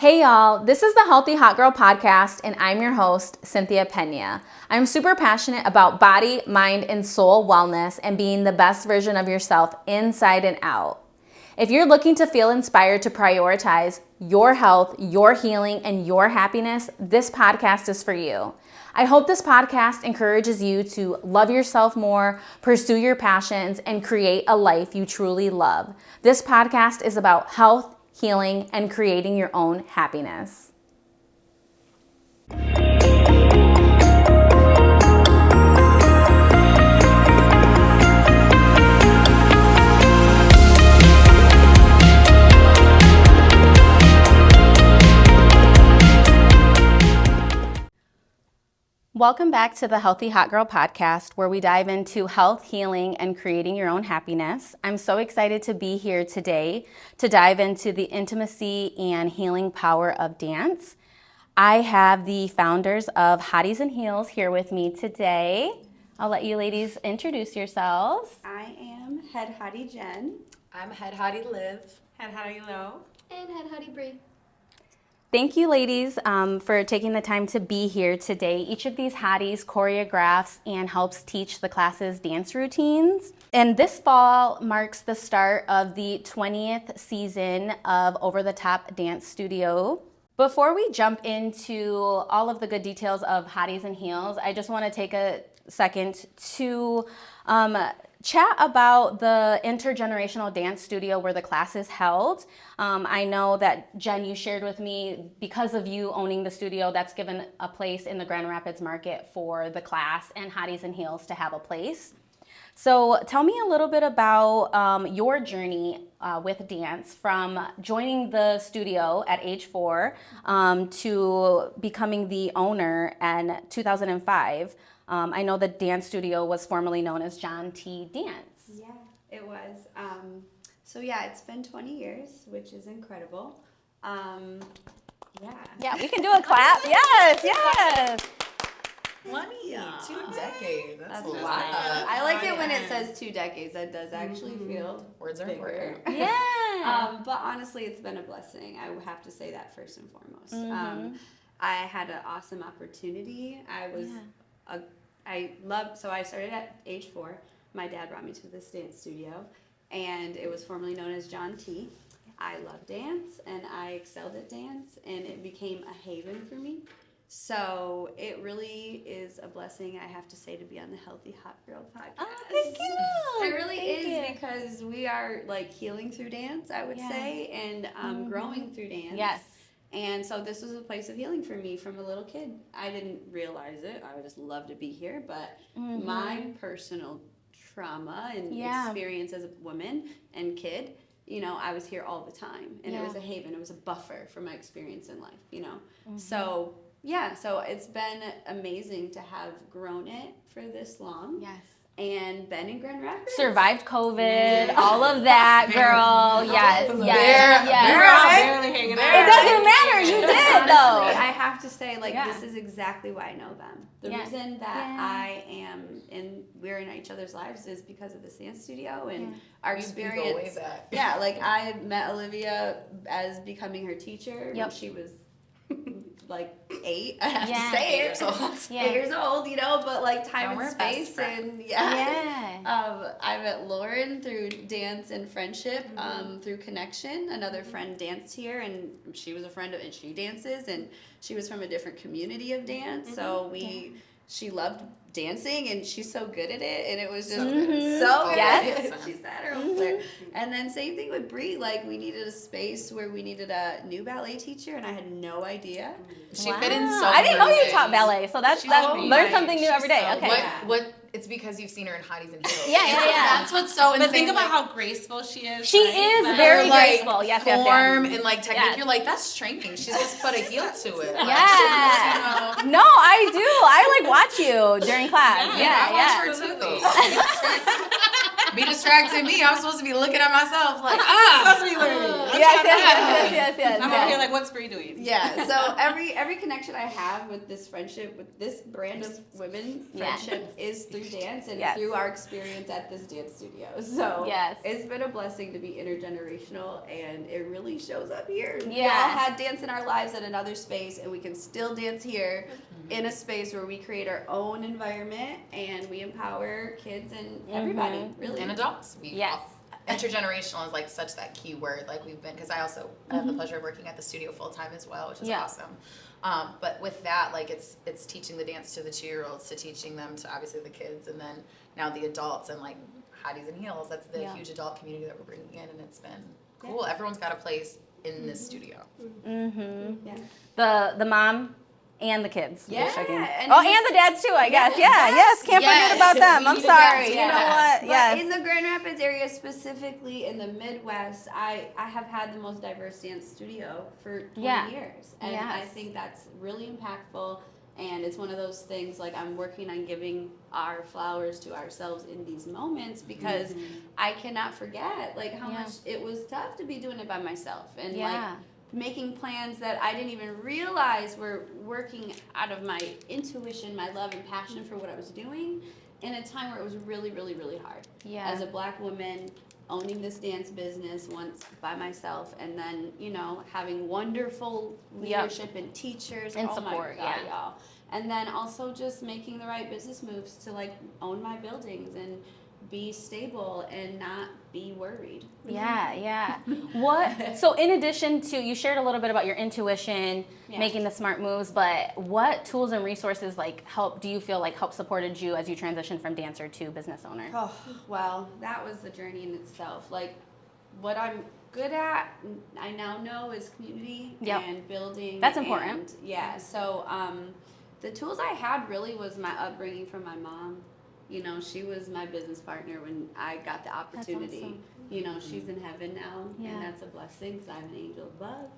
Hey y'all, this is the Healthy Hot Girl podcast and I'm your host, Cynthia Pena. I'm super passionate about body, mind, and soul wellness and being the best version of yourself inside and out. If you're looking to feel inspired to prioritize your health, your healing, and your happiness, this podcast is for you. I hope this podcast encourages you to love yourself more, pursue your passions, and create a life you truly love. This podcast is about health, healing, and creating your own happiness. Welcome back to the Healthy Hot Girl podcast, where we dive into health, healing, and creating your own happiness. I'm so excited to be here today to dive into the intimacy and healing power of dance. I have the founders of Hotties and Heels here with me today. I'll let you ladies introduce yourselves. I am Head Hottie Jen. I'm Head Hottie Liv. Head Hottie Lo. And Head Hottie Bree. Thank you, ladies, for taking the time to be here today. Each of these hotties choreographs and helps teach the classes dance routines. And this fall marks the start of the 20th season of Over the Top Dance Studio. Before we jump into all of the good details of Hotties and Heels, I just want to take a second to chat about the intergenerational dance studio where the class is held. I know that, Jen, you shared with me, because of you owning the studio, that's given a place in the Grand Rapids market for the class and Hotties and Heels to have a place. So tell me a little bit about your journey with dance, from joining the studio at age 4 to becoming the owner in 2005. I know the dance studio was formerly known as John T. Dance. Yeah, it was. It's been 20 years, which is incredible. Yeah, we can do a clap. Yes. 2 decades. That's a Just lot. I like it when it says 2 decades. That does actually feel Words are bigger. important. Yeah. But honestly, it's been a blessing. I would have to say that first and foremost. I had an awesome opportunity. I started at age 4. My dad brought me to this dance studio, and it was formerly known as John T. I love dance, and I excelled at dance, and it became a haven for me. So it really is a blessing, I have to say, to be on the Healthy Hot Girl podcast. Oh, thank you. It really Thank is you. because we are like healing through dance, I would say, and growing through dance. Yes. And so this was a place of healing for me from a little kid. I didn't realize it. I would just love to be here. But my personal trauma and experience as a woman and kid, I was here all the time. And it was a haven. It was a buffer for my experience in life, So, so it's been amazing to have grown it for this long. Yes. And been in Grand Rapids. Survived COVID, all of that, girl. Yes. Barely hanging out. It doesn't matter. You did, though. Honestly, I have to say, this is exactly why I know them. The reason that I am we're in each other's lives is because of this dance studio and our experience. We go way back. Yeah, I met Olivia as becoming her teacher when she was 8, I have to say 8 years old. 8 years old, but time And and space and I met Lauren through dance and friendship, through connection. Another friend danced here, and she was a friend of, and she dances, and she was from a different community of dance. So she loved dancing, and she's so good at it, and it was just so good. Yes. She's at her own flair. And then same thing with Bree. We needed a space where we needed a new ballet teacher, and I had no idea. She fit in so I didn't know you many taught things. ballet, so that's so learn nice. something new every day. So Okay. What? It's because you've seen her in Hotties and Heels. Yeah. That's what's so insane. But think about how graceful she is. She is very graceful. Yes. Form and technique. Yes. You're that's training. She's just put a heel to it. Yeah. No, I do. I watch you during class. Yeah. I watch her too. be distracting me. I'm supposed to be looking at myself like, I'm supposed to be learning. Yes. I'm over here like, what's Bree doing? Yeah, so every connection I have with this friendship, with this brand of women, friendship is through dance and through our experience at this dance studio. So it's been a blessing to be intergenerational, and it really shows up here. We all had dance in our lives at another space, and we can still dance here in a space where we create our own environment and we empower kids and everybody, really. And adults. Intergenerational is like such that key word. Like we've been, because I also have the pleasure of working at the studio full time as well, which is awesome. But with that, like it's teaching the dance to the 2-year-olds, to teaching them to obviously the kids, and then now the adults, and like Hotties and Heels. That's the huge adult community that we're bringing in, and it's been cool. Everyone's got a place in this studio. The mom and the kids. Yeah. And the dads too, I guess. Yes. Can't forget about them. I'm sorry. You know what? But in the Grand Rapids area, specifically in the Midwest, I have had the most diverse dance studio for 20 years. And I think that's really impactful. And it's one of those things, like, I'm working on giving our flowers to ourselves in these moments, because I cannot forget, like, how much it was tough to be doing it by myself. And, like, making plans that I didn't even realize were working out of my intuition, my love and passion for what I was doing, in a time where it was really, really, really hard. As a Black woman, owning this dance business once by myself, and then, you know, having wonderful leadership and teachers and support, my God, y'all. And then also just making the right business moves to, like, own my buildings and be stable and not be worried. What, so in addition to, you shared a little bit about your intuition, making the smart moves, but what tools and resources, like, do you feel like help supported you as you transitioned from dancer to business owner? Oh, well, that was the journey in itself. Like, what I'm good at, I now know, is community and building. That's important. So the tools I had really was my upbringing from my mom. You know, she was my business partner when I got the opportunity. That's awesome. You know, she's in heaven now, and that's a blessing, because I'm an angel above.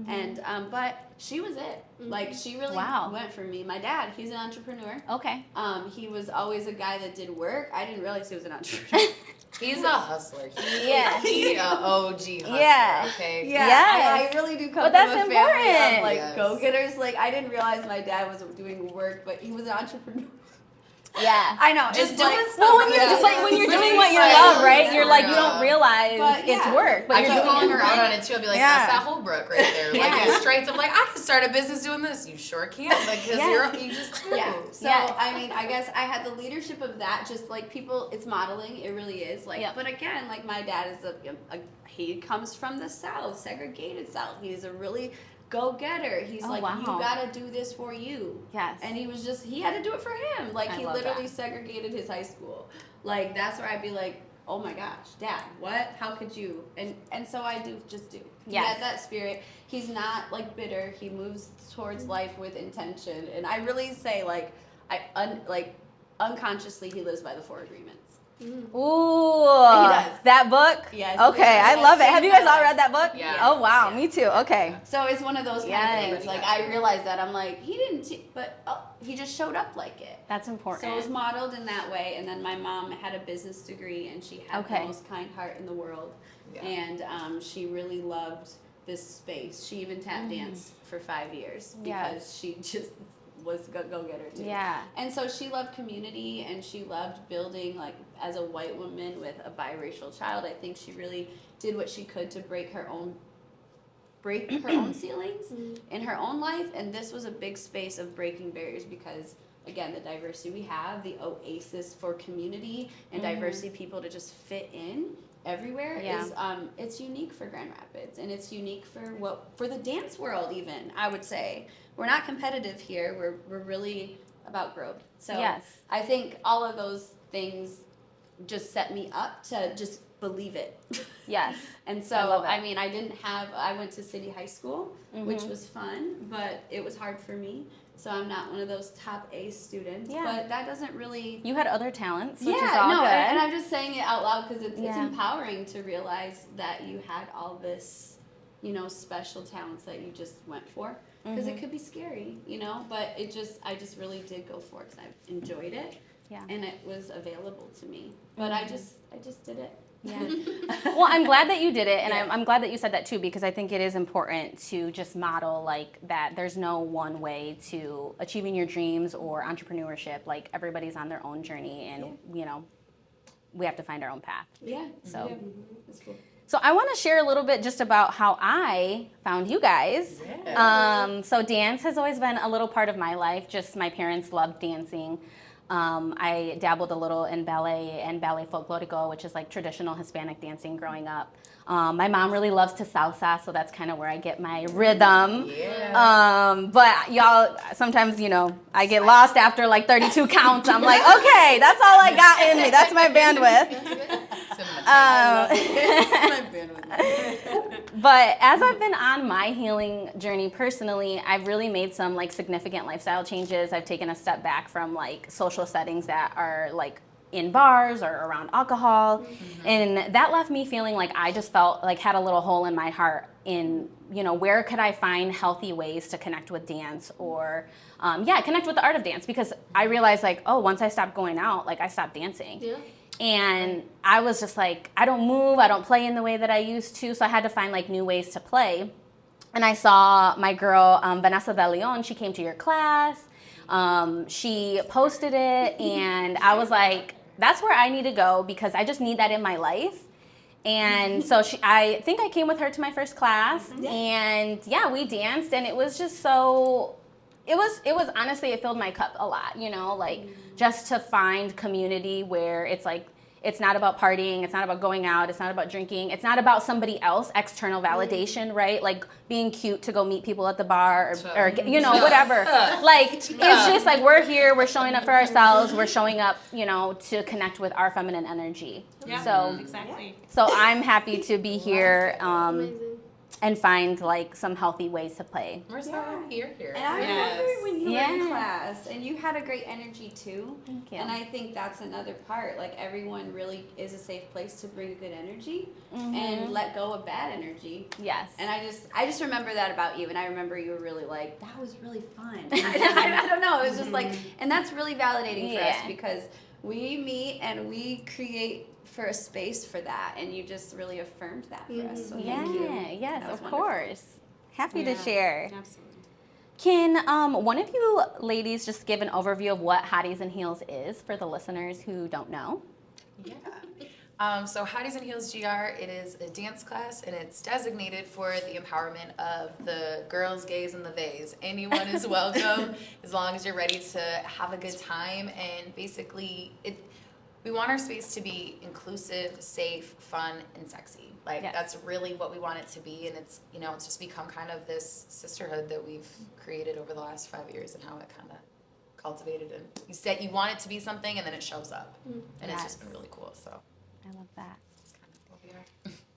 And but she was it. Like, she really went for me. My dad, he's an entrepreneur. He was always a guy that did work. I didn't realize he was an entrepreneur. He's a hustler. He's an OG hustler. Okay. I really do come from a family of, like, go-getters. Like, I didn't realize my dad was doing work, but he was an entrepreneur. I know. Just it's doing like, stuff. Well, when you're doing what you love, right? You're like, you don't realize it's work. But I you're keep calling doing her out on it too. I'll be like, that's that Holbrook right there. Like, it's straight up, like, I can start a business doing this. You sure can, because you just do. So, I mean, I guess I had the leadership of that, just like people, it's modeling, it really is. Like, but again, like, my dad is he comes from the South, segregated South. He's a really go-getter. He's you gotta do this for you. And he had to do it for him. Like, he literally segregated his high school. Like, that's where I'd be like, oh my gosh, Dad, what? How could you? And so I do. He had that spirit. He's not, like, bitter. He moves towards life with intention. And I really say, like, unconsciously, he lives by the 4 agreements. Ooh, he does. That book? Yes. Okay, I love it. Have you guys all read that book? Yeah. Oh, wow, me too. Okay. So it's one of those kind of things. Like, I realized that. I'm like, he didn't, but he just showed up like it. That's important. So it was modeled in that way. And then my mom had a business degree, and she had the most kind heart in the world. And she really loved this space. She even tap danced for 5 years because she just was a go-getter too. And so she loved community, and she loved building, like, as a white woman with a biracial child. I think she really did what she could to break her own ceilings in her own life. And this was a big space of breaking barriers, because, again, the diversity we have, the oasis for community and diversity, people to just fit in everywhere is it's unique for Grand Rapids, and it's unique for the dance world. Even, I would say, we're not competitive here. We're really about growth. So I think all of those things just set me up to just believe it. And so I mean, I went to City High School, which was fun, but it was hard for me. So I'm not one of those top A students, but that doesn't really... You had other talents, which is all good. And I'm just saying it out loud because it's empowering to realize that you had all this, you know, special talents that you just went for. Because it could be scary, you know, but I just really did go for it because I enjoyed it. and it was available to me. But I just did it. Yeah. Well, I'm glad that you did it, and Yeah. I'm glad that you said that too, because I think it is important to just model like that. There's no one way to achieving your dreams or entrepreneurship. Like everybody's on their own journey, and you know, we have to find our own path. Yeah. So. That's cool. So I want to share a little bit just about how I found you guys. So dance has always been a little part of my life. Just my parents loved dancing. I dabbled a little in ballet and ballet folklorico, which is like traditional Hispanic dancing growing up. My mom really loves to salsa, so that's kind of where I get my rhythm. But y'all, sometimes, you know, I get lost after like 32 counts. I'm like, okay, that's all I got in me. That's my bandwidth. But as I've been on my healing journey personally, I've really made some like significant lifestyle changes. I've taken a step back from like social settings that are like in bars or around alcohol. And that left me feeling like I just felt like had a little hole in my heart in, you know, where could I find healthy ways to connect with dance or, connect with the art of dance, because I realized like, oh, once I stopped going out, like I stopped dancing. And I was just like, I don't move, I don't play in the way that I used to, so I had to find like new ways to play. And I saw my girl, Vanessa de Leon, she came to your class, she posted it, and I was like, that's where I need to go because I just need that in my life. And so I think I came with her to my first class, and we danced, and it was just so, it was honestly, it filled my cup a lot, you know, like just to find community where it's like, it's not about partying, it's not about going out, it's not about drinking, it's not about somebody else, external validation, right? Like being cute to go meet people at the bar or you know, whatever. Like, it's just like, we're here, we're showing up for ourselves, we're showing up, you know, to connect with our feminine energy. So I'm happy to be here. And find like some healthy ways to play. We're so happy you're here. And I remember when you were in class, and you had a great energy too. Thank you. And I think that's another part. Like everyone really is a safe place to bring a good energy and let go of bad energy. Yes. And I just remember that about you. And I remember you were really like, that was really fun. I don't know. It was just like, and that's really validating for us because we meet and we create for a space for that, and you just really affirmed that for us. So thank you. Yes, That was of wonderful. course. Happy to share. Absolutely. Can one of you ladies just give an overview of what Hotties and Heels is for the listeners who don't know? So Hotties and Heels GR, it is a dance class, and it's designated for the empowerment of the girls, gays, and the theys. Anyone is welcome as long as you're ready to have a good time. And basically, we want our space to be inclusive, safe, fun, and sexy. Like that's really what we want it to be, and it's, you know, it's just become kind of this sisterhood that we've created over the last 5 years, and how it kind of cultivated. And you said you want it to be something, and then it shows up, and it's just been really cool. So I love that. that's kind of what we are.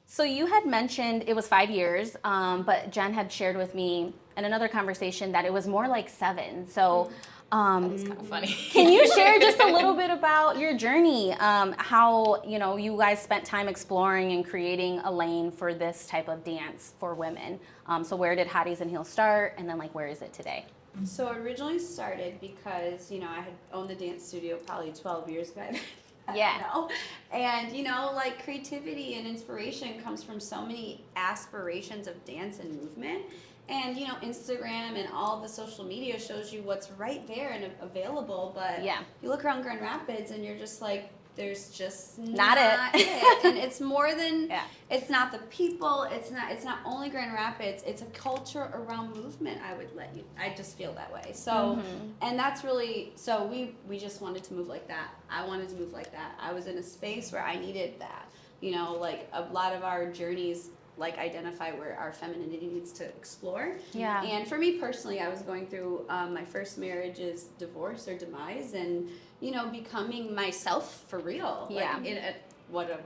So you had mentioned it was 5 years, but Jen had shared with me in another conversation that it was more like 7. So. It's kind of funny. Can you share just a little bit about your journey? How, you know, you guys spent time exploring and creating a lane for this type of dance for women. So where did Hotties and Heels start, and then like where is it today? So it originally started because, you know, I had owned the dance studio probably 12 years back. And, you know, like creativity and inspiration comes from so many aspirations of dance and movement. And, you know, Instagram and all the social media shows you what's right there and available. But you look around Grand Rapids and you're just like, there's just not it. And it's more than, it's not the people, it's not only Grand Rapids, it's a culture around movement, I just feel that way. So, and that's really, so we just wanted to move like that. I wanted to move like that. I was in a space where I needed that. You know, like a lot of our journeys like identify where our femininity needs to explore. And for me personally, I was going through my first marriage's divorce or demise, and you know, becoming myself for real.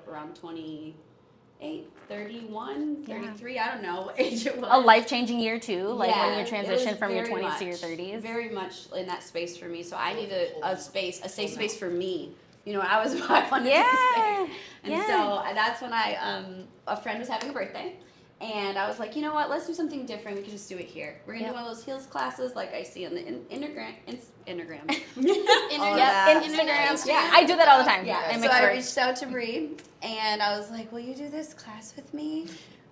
Around 28, 31, 33, I don't know what age it was. A life-changing year too, like when you transition from your 20s much, to your 30s. Very much in that space for me. So I needed a safe space for me. You know, I wanted to be safe. And so that's when a friend was having a birthday, And I was like, you know what? Let's do something different. We can just do it here. We're gonna do one of those heels classes, like I see on the Instagram. Instagram. Yeah. I do that all the time. Yeah. I So mix I words. reached out to Bree, and I was like, will you do this class with me?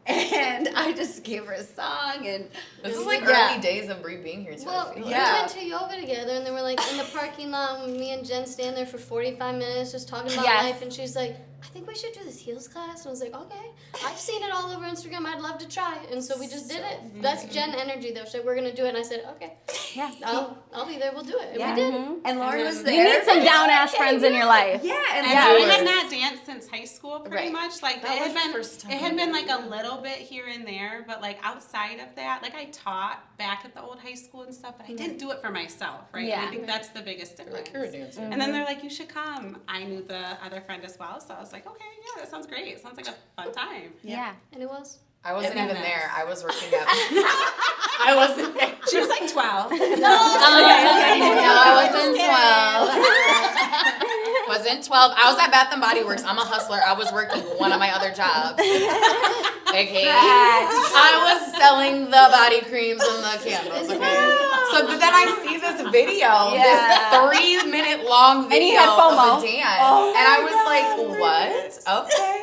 And I just gave her a song, and This is like early days of Bree being here too. Well, I feel we like. went to yoga together, and then we're like in the parking lot, and me and Jen stand there for 45 minutes just talking about life, and she's like, I think we should do this heels class. And I was like, okay. I've seen it all over Instagram. I'd love to try. And so we just did it. That's Jen energy, though. She said, we're going to do it. And I said, okay. Yeah. I'll be there. We'll do it. And Yeah. we did. And Lauren was there. You need some down-ass friends in your life. Yeah, and I had not danced since high school, pretty Right. much. Like That it was had your been, first time it had been like a dancing. little bit here and there, but like outside of that, like I taught back at the old high school and stuff, but I didn't do it for myself, right? Yeah. And I think that's the biggest difference. Like, you're a dancer. And then they're like, you should come. I knew the other friend as well, so I was like, okay, yeah, that sounds great. It sounds like a fun time. Yeah. And it was. I wasn't And even then there. I was working at. I wasn't there. She was like 12. No, I wasn't 12. Wasn't 12. I was at Bath and Body Works. I'm a hustler. I was working one of my other jobs. Okay. I was selling the body creams and the candles. Okay. So then I see this video, this 3-minute long video you had FOMO. of a dance, and I was like, what? Okay.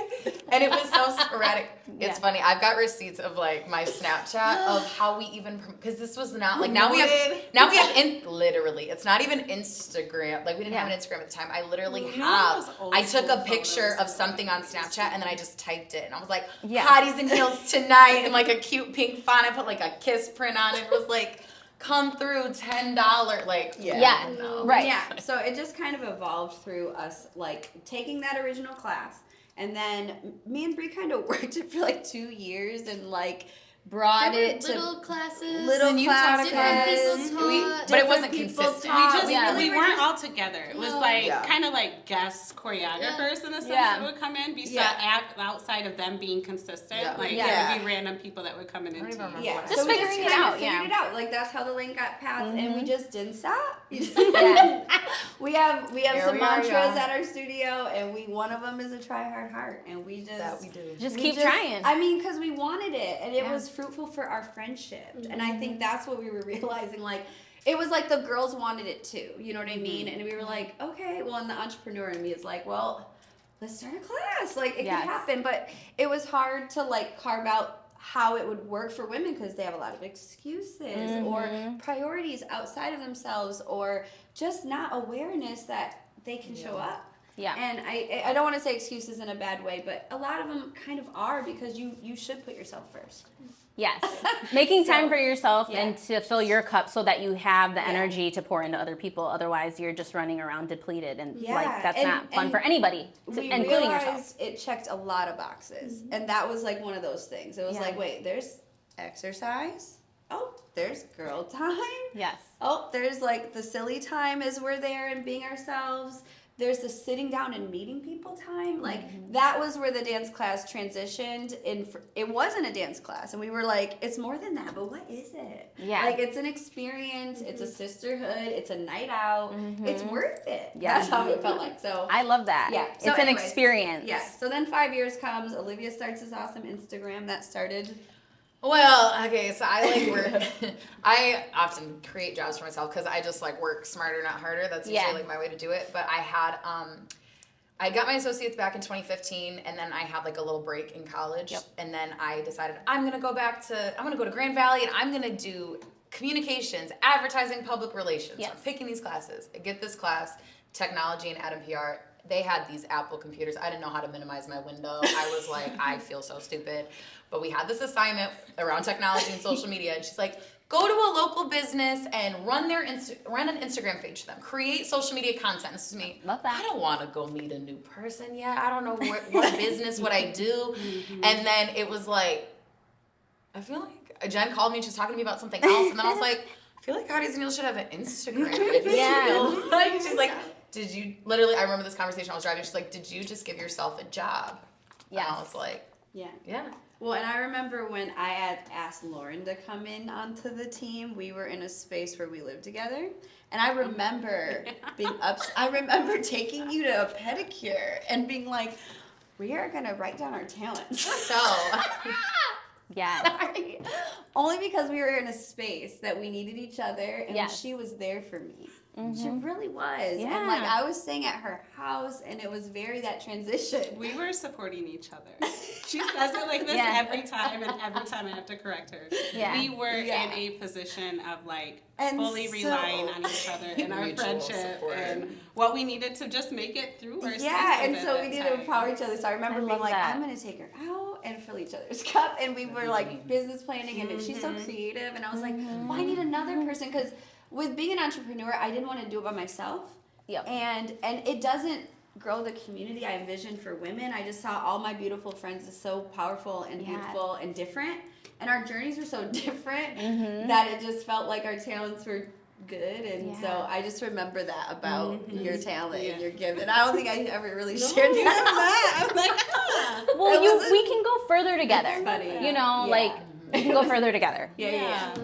And it was so sporadic. It's funny. I've got receipts of like my Snapchat of how we even, because this was not like now we have literally, it's not even Instagram. Like we didn't have an Instagram at the time. I literally I took a picture of something on Snapchat and then I just typed it and I was like, hotties and heels tonight in like a cute pink font. I put like a kiss print on it. It was like, come through $10, like Right. Yeah, so it just kind of evolved through us like taking that original class, and then me and Bree kind of worked it for like 2 years and like brought There were it to little classes. little And you taught classes. different people taught. but it wasn't Different people consistent. taught. We really we were weren't just- all together. It was like kind of like guest choreographers in a sense that would come in. Outside of them being consistent, like there would be random people that would come in and teach. Yeah, Just so we figuring it kind of out, figured it out. Like that's how the link got passed, and we just didn't stop. Yeah. we have Here some we are, mantras y'all. at our studio, and one of them is a try hard heart, and we just That we do. Just we keep trying. I mean, because we wanted it, and it was fruitful for our friendship, and I think that's what we were realizing. Like, it was like the girls wanted it too. You know what I mean? And we were like, okay. Well, and the entrepreneur in me is like, well, let's start a class. Like, it can happen, but it was hard to like carve out how it would work for women because they have a lot of excuses or priorities outside of themselves or just not awareness that they can show up. Yeah. And I don't want to say excuses in a bad way, but a lot of them kind of are because you should put yourself first. Yes. Making time for yourself Yeah. and to fill your cup so that you have the energy to pour into other people. Otherwise, you're just running around depleted and like that's not fun for anybody, We including realized yourself. it checked a lot of boxes, and that was like one of those things. It was like, wait, there's exercise. Oh, there's girl time. Yes. Oh, there's like the silly time as we're there and being ourselves. There's the sitting down and meeting people time. Like that was where the dance class transitioned. It wasn't a dance class, and we were like, it's more than that. But what is it? Yeah. Like it's an experience. It's a sisterhood. It's a night out. It's worth it. Yeah. That's how it felt like. So I love that. Yeah. It's So an anyways, experience. yeah. So then 5 years comes. Olivia starts this awesome Instagram that started. Well, okay, so I like work. I often create jobs for myself because I just like work smarter, not harder. That's usually like my way to do it. But I got my associates back in 2015, and then I had like a little break in college, and then I decided I'm gonna go to Grand Valley, and I'm gonna do communications, advertising, public relations. Yes. So I'm picking these classes. I get this class, technology and Adam PR. They had these Apple computers. I didn't know how to minimize my window. I was like, I feel so stupid. But we had this assignment around technology and social media, and she's like, go to a local business and run an Instagram page for them. Create social media content. This is me. Love that. I don't want to go meet a new person yet. I don't know what business would I do. And then it was like, I feel like Jen called me and she was talking to me about something else, and then I was like, I feel like Hotties and Heels should have an Instagram. She's like, did you literally? I remember this conversation. I was driving. She's like, did you just give yourself a job? Yes. And I was like, Yeah. yeah. Well, and I remember when I had asked Lauren to come in onto the team, we were in a space where we lived together. And I remember I remember taking you to a pedicure and being like, we are going to write down our talents. So Yeah. Only because we were in a space that we needed each other, and Yes. she was there for me. She really was. Yeah. And like I was staying at her house, and it was very that transition. We were supporting each other. She says it like this every time, and every time I have to correct her. Yeah. We were in a position of like fully relying on each other in our friendship support. and what we needed to just make it through our Yeah, and spaces so at we that needed to time. empower each other. So I remember I being love like, that. I'm going to take her out and fill each other's cup. And we were like business planning, and she's so creative. And I was like, well, I need another person, because with being an entrepreneur, I didn't want to do it by myself. Yep. And it doesn't grow the community I envisioned for women. I just saw all my beautiful friends as so powerful and beautiful and different. And our journeys were so different that it just felt like our talents were good. And so I just remember that about your talent and your gift. And I don't think I ever really shared that. I was like, Well, we can go further together. funny. You know, like we can go further together. Yeah.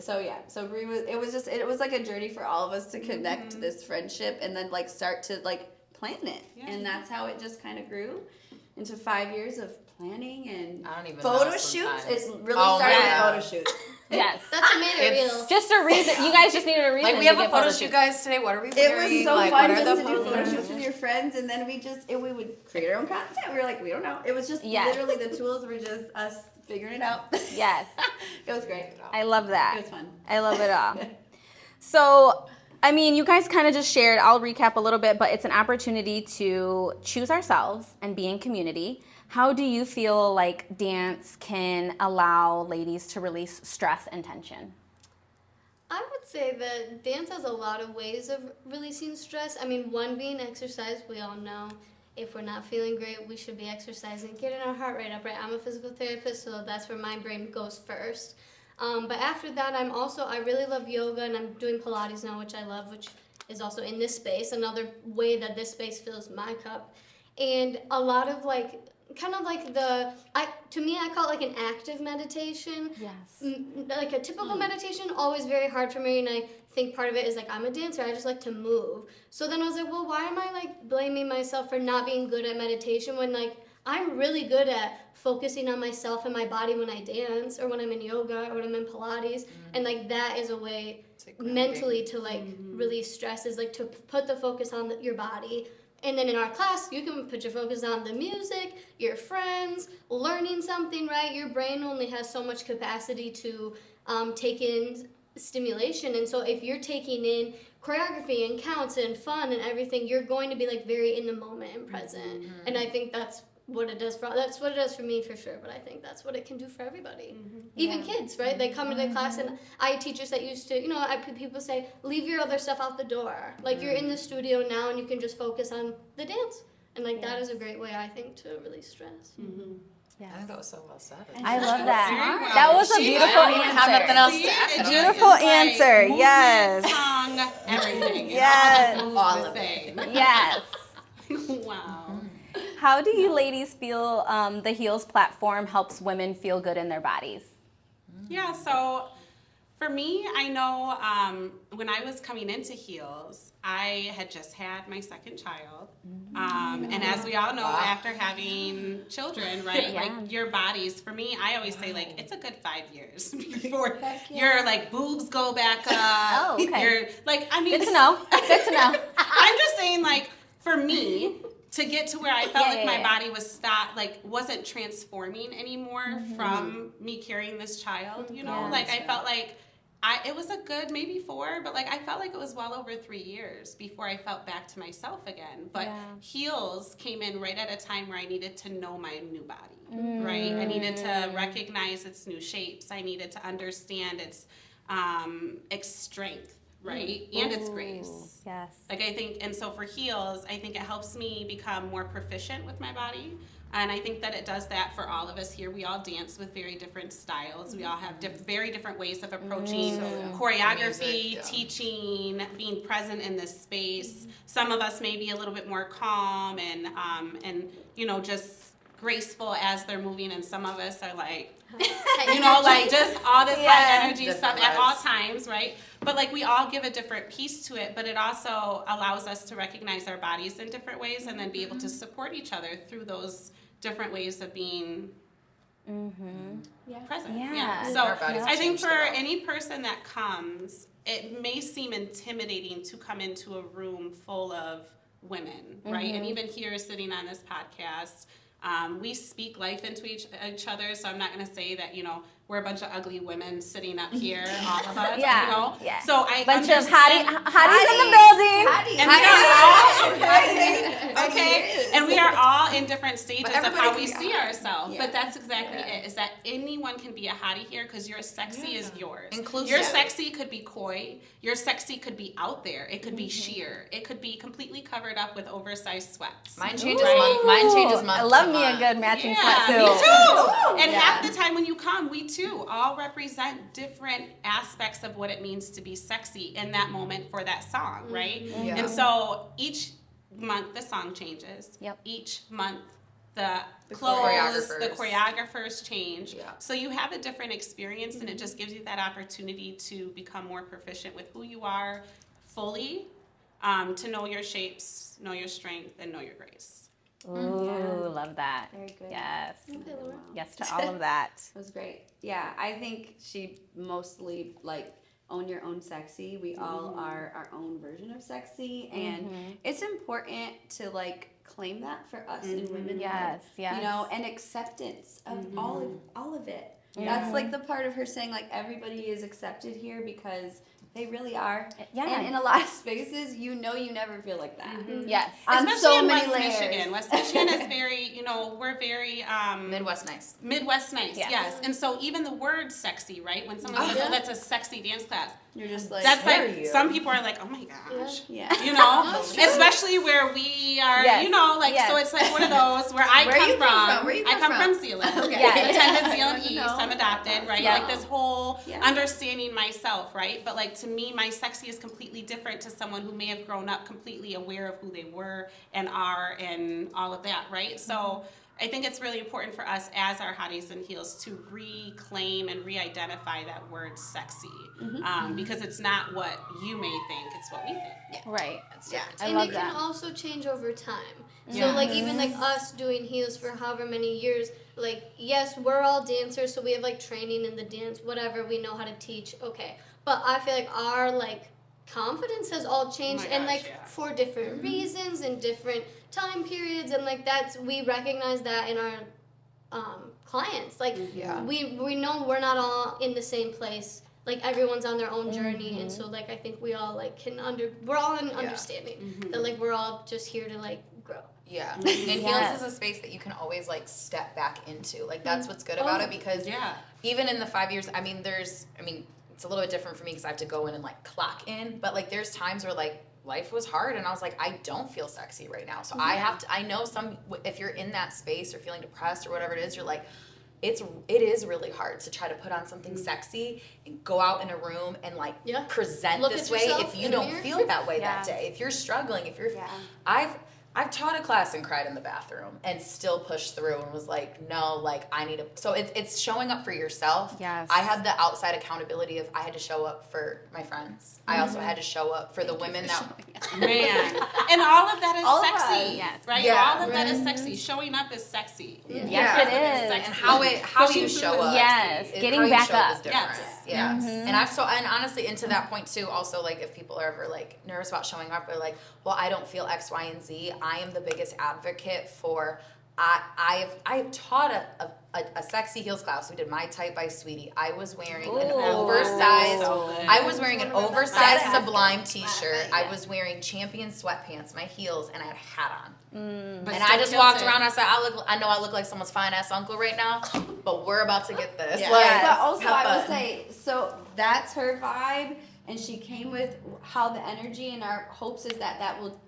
So Bree it was like a journey for all of us to connect this friendship and then like start to like plan it. Yeah. And that's how it just kind of grew into 5 years of planning and I don't even photo know shoots. sometimes. It really started with photo shoots. Yes. That's what made it real. Just a reason. You guys just needed a reason. Like we have to a get photo photo shoot, shoots. guys, today. What are we It wearing? was so like, fun what are just the to do photo photos? shoots with your friends, and then we would create our own content. We were like, we don't know. It was just literally the tools were just us figuring it out. Yes. It was great. I love that. It was fun. I love it all. So, I mean, you guys kind of just shared, I'll recap a little bit, but it's an opportunity to choose ourselves and be in community. How do you feel like dance can allow ladies to release stress and tension? I would say that dance has a lot of ways of releasing stress. I mean, one being exercise. We all know if we're not feeling great, we should be exercising, getting our heart rate up, right? I'm a physical therapist, so that's where my brain goes first. But after that, I really love yoga, and I'm doing Pilates now, which I love, which is also in this space, another way that this space fills my cup. And a lot of to me, I call it like an active meditation. Yes. Like a typical meditation, always very hard for me, and I think part of it is like I'm a dancer, I just like to move. So then I was like, well, why am I like blaming myself for not being good at meditation when like I'm really good at focusing on myself and my body when I dance or when I'm in yoga or when I'm in Pilates, and like that is a way mentally to like release stress, is like to put the focus on your body. And then in our class, you can put your focus on the music, your friends, learning something, right? Your brain only has so much capacity to take in stimulation. And so if you're taking in choreography and counts and fun and everything, you're going to be like very in the moment and present. And I think that's what it does for me for sure, but I think that's what it can do for everybody. Even kids, right? They come into the class, and I have teachers that used to, people say, leave your other stuff out the door. Like you're in the studio now and you can just focus on the dance. And like that is a great way, I think, to release stress. Yes. I think that was so well said. I love that. Well, That was a she beautiful I don't even have nothing else to add. Beautiful answer. Movement, Yes. tongue, everything. Yes. All of it. Yes. Wow. How do you ladies feel the Heels platform helps women feel good in their bodies? Yeah, so for me, I know when I was coming into Heels, I had just had my second child. And as we all know, after having children, right, like your bodies, for me, I always say like, it's a good 5 years before your like boobs go back up. Oh, okay. You're like, I mean. Good to know. Good to know. I'm just saying like, for me, to get to where I felt my body was wasn't transforming anymore from me carrying this child, you know? I felt like it was a good maybe 4, but like I felt like it was well over 3 years before I felt back to myself again. But Heels came in right at a time where I needed to know my new body, right? I needed to recognize its new shapes. I needed to understand its strength. Right? And its grace. Yes. Like I think, and so for Heels, I think it helps me become more proficient with my body. And I think that it does that for all of us here. We all dance with very different styles. We all have very different ways of approaching choreography, music, teaching, being present in this space. Some of us may be a little bit more calm and just graceful as they're moving, and some of us are like, just all this high energy different stuff at vibes. all times, right? But like we all give a different piece to it, but it also allows us to recognize our bodies in different ways and then be able to support each other through those different ways of being present. Yeah. So Our bodies I think changed for a lot. any person that comes, it may seem intimidating to come into a room full of women, right? And even here sitting on this podcast, we speak life into each other. So I'm not going to say that, we're a bunch of ugly women sitting up here, all of us, Yeah. So I Bunch of understand- hotties in the building. And we are all okay, and we are all in different stages of how we see ourselves. But that's exactly it. Is that anyone can be a hottie here because your sexy is yours. Inclusive. Your sexy could be coy. Your sexy could be out there. It could be sheer. It could be completely covered up with oversized sweats. Mine changes month. Mine changes month. I love to me a month. good matching Yeah, sweatsuit. me too. And half the time when you come, we too all represent different aspects of what it means to be sexy in that moment for that song, right? Yeah. And so each month the song changes. Yep. Each month the clothes, the choreographers. choreographers change. Yeah. So you have a different experience, and it just gives you that opportunity to become more proficient with who you are fully, to know your shapes, know your strength, and know your grace. Ooh, love that. Very good. Yes. Okay, Laura. Yes to all of that. That was great. Yeah, I think she mostly own your own sexy. We all are our own version of sexy, and it's important to claim that for us in women. Yes, yes. And acceptance of all of it. That's the part of her saying everybody is accepted here because they really are. Yeah. And in a lot of spaces, you never feel like that. Yes. On Especially so in many West layers. Michigan. West Michigan is very, we're very Midwest nice. Midwest nice, Yes. yes. And so even the word sexy, right? When someone says, "Oh, that's a sexy dance class," You're just that's dare you. some people are like, "Oh my gosh," Yeah. especially where we are, Yes. So it's one of those where I Where come you from. come from? Where you I come come from? from Zealand. Okay. Yeah. I attended Zealand Good to East. know. I'm adopted, right? Yeah. This whole Yeah. understanding myself, right? But to me, my sexy is completely different to someone who may have grown up completely aware of who they were and are and all of that, right? So I think it's really important for us as our hotties and heels to reclaim and re-identify that word sexy, because it's not what you may think, it's what we think. Right. Yeah. I And love it that. can also change over time. So Yeah. even us doing heels for however many years, yes, we're all dancers, so we have training in the dance, whatever, we know how to teach, okay. But I feel our confidence has all changed, Oh my and gosh, yeah. for different reasons and different time periods, and we recognize that in our clients. Yeah. We know we're not all in the same place. Everyone's on their own journey, and so I think we all we're all in understanding that we're all just here to grow. Yeah. And Yes. heels is a space that you can always step back into. That's what's good about it, because Yeah. even in the 5 years, it's a little bit different for me because I have to go in and clock in, but there's times where life was hard and I was I don't feel sexy right now. So I know if you're in that space or feeling depressed or whatever it is, you're it is really hard to try to put on something sexy and go out in a room and present Look this at way yourself if you in the don't mirror. feel that way Yeah. that day. If you're struggling, Yeah. I've taught a class and cried in the bathroom and still pushed through and was no, I need to. So it's showing up for yourself. Yes. I had the outside accountability of I had to show up for my friends. I also had to show up for the women that. Man. And all of that is All of sexy. us. Yes. Right? Yeah. All of that is sexy. Showing up is sexy. Yes, it is. And how Pushing you through show is up. Yes, is- getting how you back show up up. is different. Yes. Yes. And honestly into that point too, also if people are ever nervous about showing up, they're well, I don't feel X, Y, and Z. I am the biggest advocate for I've taught a sexy heels class. We did My Type by Sweetie. I was wearing an Ooh. oversized So good. I was wearing an oversized That's Sublime good. t-shirt. Yeah. I was wearing Champion sweatpants, my heels, and I had a hat on. But And still I just killed walked it. around. I said, I know I look like someone's fine ass uncle right now, but we're about to get this. Yeah. But also, have I would fun. say, so that's her vibe, and she came with how the energy and our hopes is that will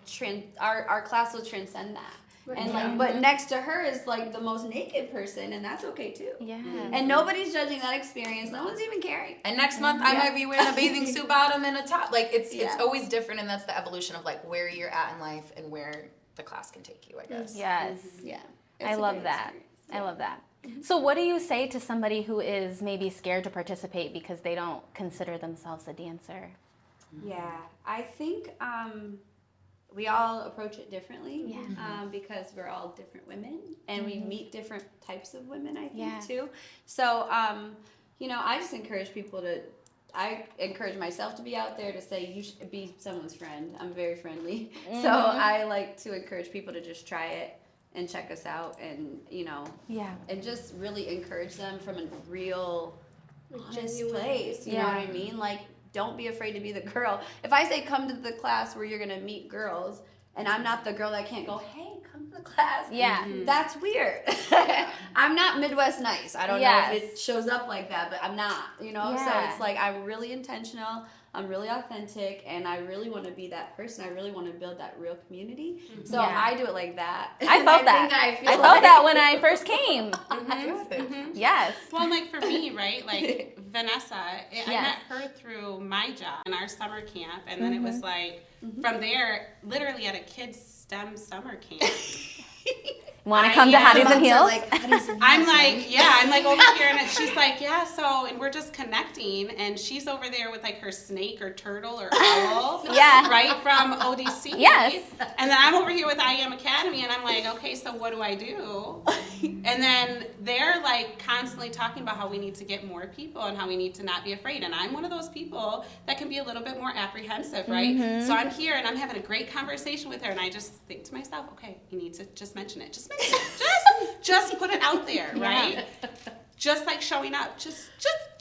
our class will transcend that. And but next to her is the most naked person, and that's okay too. Yeah. And nobody's judging that experience. No one's even caring. And next month I might be wearing a bathing suit bottom and a top. It's Yeah. always different, and that's the evolution of where you're at in life and where the class can take you, I guess. Yes. Yeah. I love that. I love that. So what do you say to somebody who is maybe scared to participate because they don't consider themselves a dancer? Yeah, I think we all approach it differently because we're all different women and we meet different types of women, I think, too. So, you know, I just encourage people to, I encourage myself to be out there to say you should be someone's friend. I'm very friendly. So I like to encourage people to just try it and check us out and, you know, and just really encourage them from a real honest place. You know what I mean? Like, don't be afraid to be the girl. If I say come to the class where you're going to meet girls and I'm not the girl that can't go, hey, come to the class. That's weird. I'm not Midwest nice. I don't know if it shows up like that, but I'm not, you know? So it's like I'm really intentional. I'm really authentic, and I really want to be that person. I really want to build that real community. So I do it like that. I felt that. I felt that when I first came. Yes. Well, like for me, right? Like Vanessa, I met her through my job in our summer camp, and then it was like from there, literally at a kids STEM summer camp. Want to come to Hotties and Heels? I'm like, I'm like over here, and she's like, so, and we're just connecting, and she's over there with like her snake or turtle or owl, right, from ODC. Yes. And then I'm over here with I Am Academy, and I'm like, okay, so what do I do? And then they're like constantly talking about how we need to get more people and how we need to not be afraid. And I'm one of those people that can be a little bit more apprehensive, right? So I'm here, and I'm having a great conversation with her, and I just think to myself, okay, you need to just mention it. Just put it out there, right? Just like showing up. Just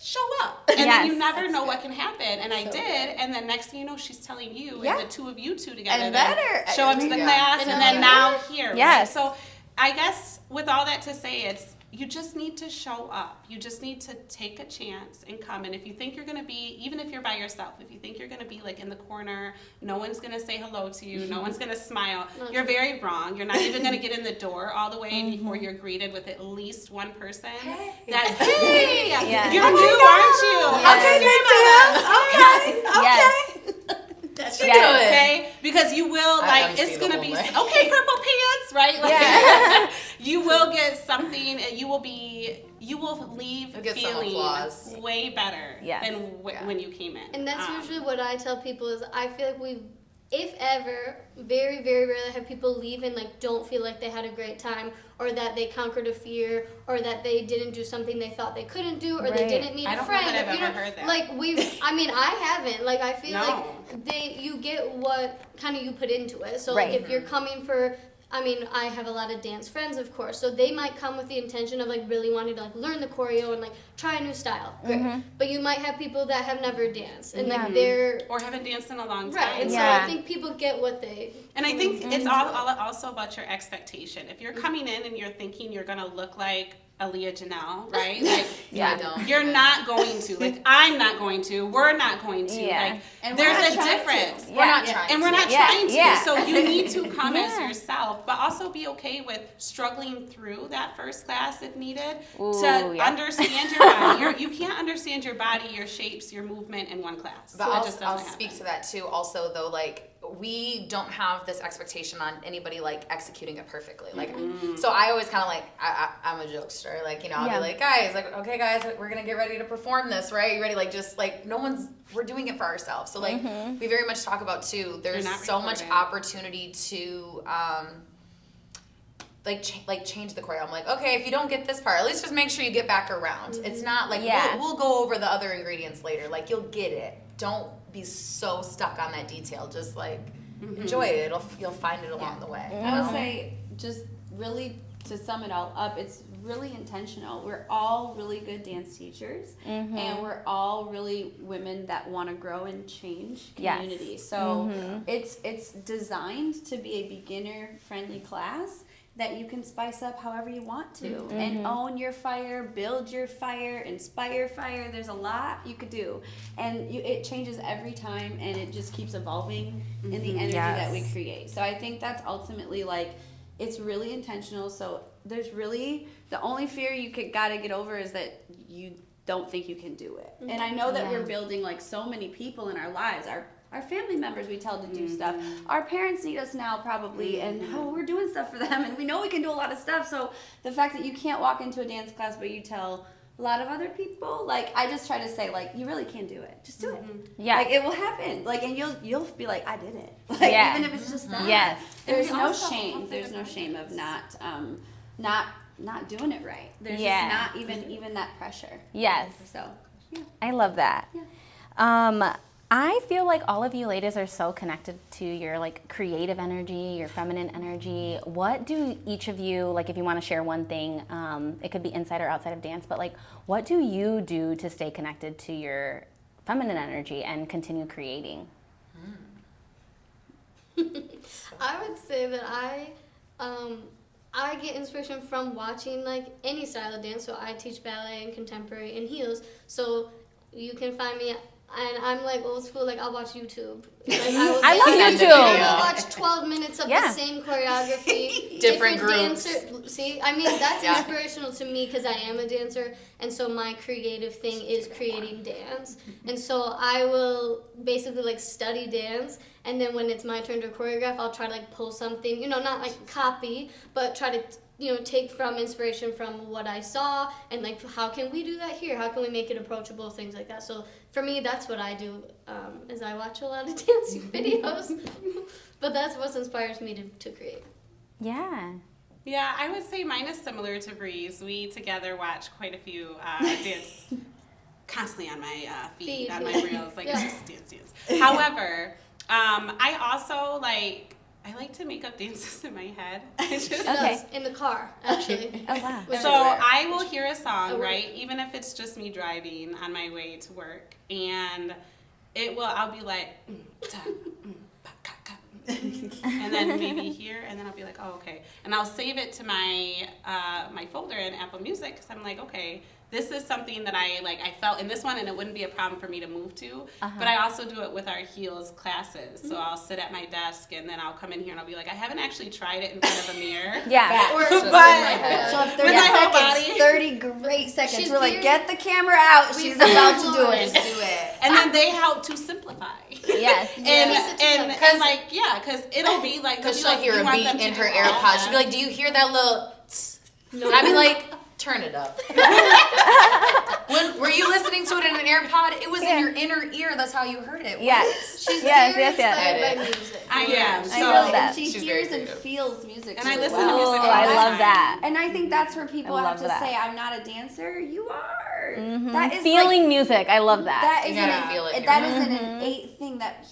show up. And then you never know what can happen. And I did. And then next thing you know, she's telling you and the two of you two together and better. Show up to the class and then now here. Right? So I guess with all that to say, it's you just need to show up. You just need to take a chance and come. And if you think you're going to be, even if you're by yourself, if you think you're going to be like in the corner, no one's going to say hello to you, no one's going to smile, you're very wrong. You're not even going to get in the door all the way before you're greeted with at least one person. That's, hey, you're new, aren't you? Okay. That's okay, because you will it's gonna be okay. Purple pants, right? Like, you will get something. You will leave feeling way better than when you came in. And that's usually what I tell people is I feel like if ever, very, very rarely have people leave and like don't feel like they had a great time, or that they conquered a fear, or that they didn't do something they thought they couldn't do, or they didn't meet a friend. I don't know that I've ever heard that. Like I haven't. Like I feel like you get what kind of you put into it. So like if you're coming for, I have a lot of dance friends, of course, so they might come with the intention of like really wanting to like learn the choreo and like try a new style. Great. But you might have people that have never danced and like they're or haven't danced in a long time. Right. And so I think people get what they. And I think it's also about your expectation. If you're coming in and you're thinking you're gonna look like Aaliyah Janelle, right? Like, you're not going to. Like, I'm not going to. We're not going to. Like, and there's a difference. We're not trying and we're not trying to. So you need to come as yourself, but also be okay with struggling through that first class if needed to understand your body. You can't understand your body, your shapes, your movement in one class. But I'll speak to that too. Also, though, like, we don't have this expectation on anybody like executing it perfectly. Like, so I always kind of like, I'm a jokester. Like, you know, I'll be like, guys, like, okay, guys, we're gonna get ready to perform this, right? You ready? Like, just like we're doing it for ourselves. So like, we very much talk about too. There's so much opportunity to change the choreo. I'm like, okay, if you don't get this part, at least just make sure you get back around. It's not like we'll go over the other ingredients later. Like, you'll get it. Don't be so stuck on that detail. Just like enjoy it. You'll find it along the way. I would say, just really to sum it all up, it's really intentional. We're all really good dance teachers, and we're all really women that want to grow and change community. So it's designed to be a beginner friendly class that you can spice up however you want to and own your fire, build your fire, inspire fire. There's a lot you could do, and it changes every time, and it just keeps evolving in the energy that we create. So I think that's ultimately like, it's really intentional. So there's really, the only fear you gotta get over is that you don't think you can do it. And I know that we're building like so many people in our lives. Our family members we tell to do stuff. Our parents need us now probably, and we're doing stuff for them, and we know we can do a lot of stuff. So the fact that you can't walk into a dance class but you tell a lot of other people, like, I just try to say, like, you really can do it. Just do it. Yeah. Like, it will happen. Like, and you'll be like, I did it. Like, Yeah. even if it's just that. Yes. There's And no also shame. hopefully There's no the shame of practice. not doing it right. There's Yeah. just not even that pressure. Yes. So, yeah. I love that. Yeah. I feel like all of you ladies are so connected to your like creative energy, your feminine energy. What do each of you, like if you want to share one thing, it could be inside or outside of dance, but like what do you do to stay connected to your feminine energy and continue creating? I would say that I get inspiration from watching like any style of dance. So I teach ballet and contemporary and heels. So you can find me, and I'm like old school. Like I'll watch YouTube. Like, I love Send it YouTube. to you. I'll watch 12 minutes of the same choreography. Different groups. Dancer. See, I mean that's Yeah. inspirational to me because I am a dancer, and so my creative thing is creating dance. And so I will basically like study dance, and then when it's my turn to choreograph, I'll try to like pull something, not like copy, but try to take from inspiration from what I saw, and like how can we do that here? How can we make it approachable? Things like that. So for me, that's what I do. Is I watch a lot of dance videos, but that's what inspires me to create. Yeah. Yeah, I would say mine is similar to Bree's. We together watch quite a few dance constantly on my feed, on my reels. Like, it's just dance. However, I also I like to make up dances in my head. Okay. In the car, actually. Oh wow. So I will hear a song, right? Even if it's just me driving on my way to work, and I'll be like, and then maybe here, and then I'll be like, oh, okay. And I'll save it to my my folder in Apple Music, because I'm like, okay, this is something that I felt in this one, and it wouldn't be a problem for me to move to. But I also do it with our heels classes. So I'll sit at my desk, and then I'll come in here, and I'll be like, I haven't actually tried it in front of a mirror. Yeah. Or, Just in So my head. if 30 With my whole seconds, body. 30 great seconds. She's We're like, here. get the camera out. She's about to do Just it. do it. And then they help to simplify. Yes. Because it'll be like, Because they'll she'll be hear you a want beat them to in do her all AirPods. that. She'll be like, do you hear that little And I'd be like, turn it up. Were you listening to it in an AirPod? It was in your inner ear. That's how you heard it. Yes. she's Yes, very yes, yes. inspired by music. I am. I So, know that. and she She's very hears and creative. feels music. And I really listen to well. music Oh, all I the love time. that. And I think that's where people I have love to that. say, I'm not a dancer. You are. Mhm. That is Feeling music. I love that. That You is gotta feel it in that your is an mind. innate thing that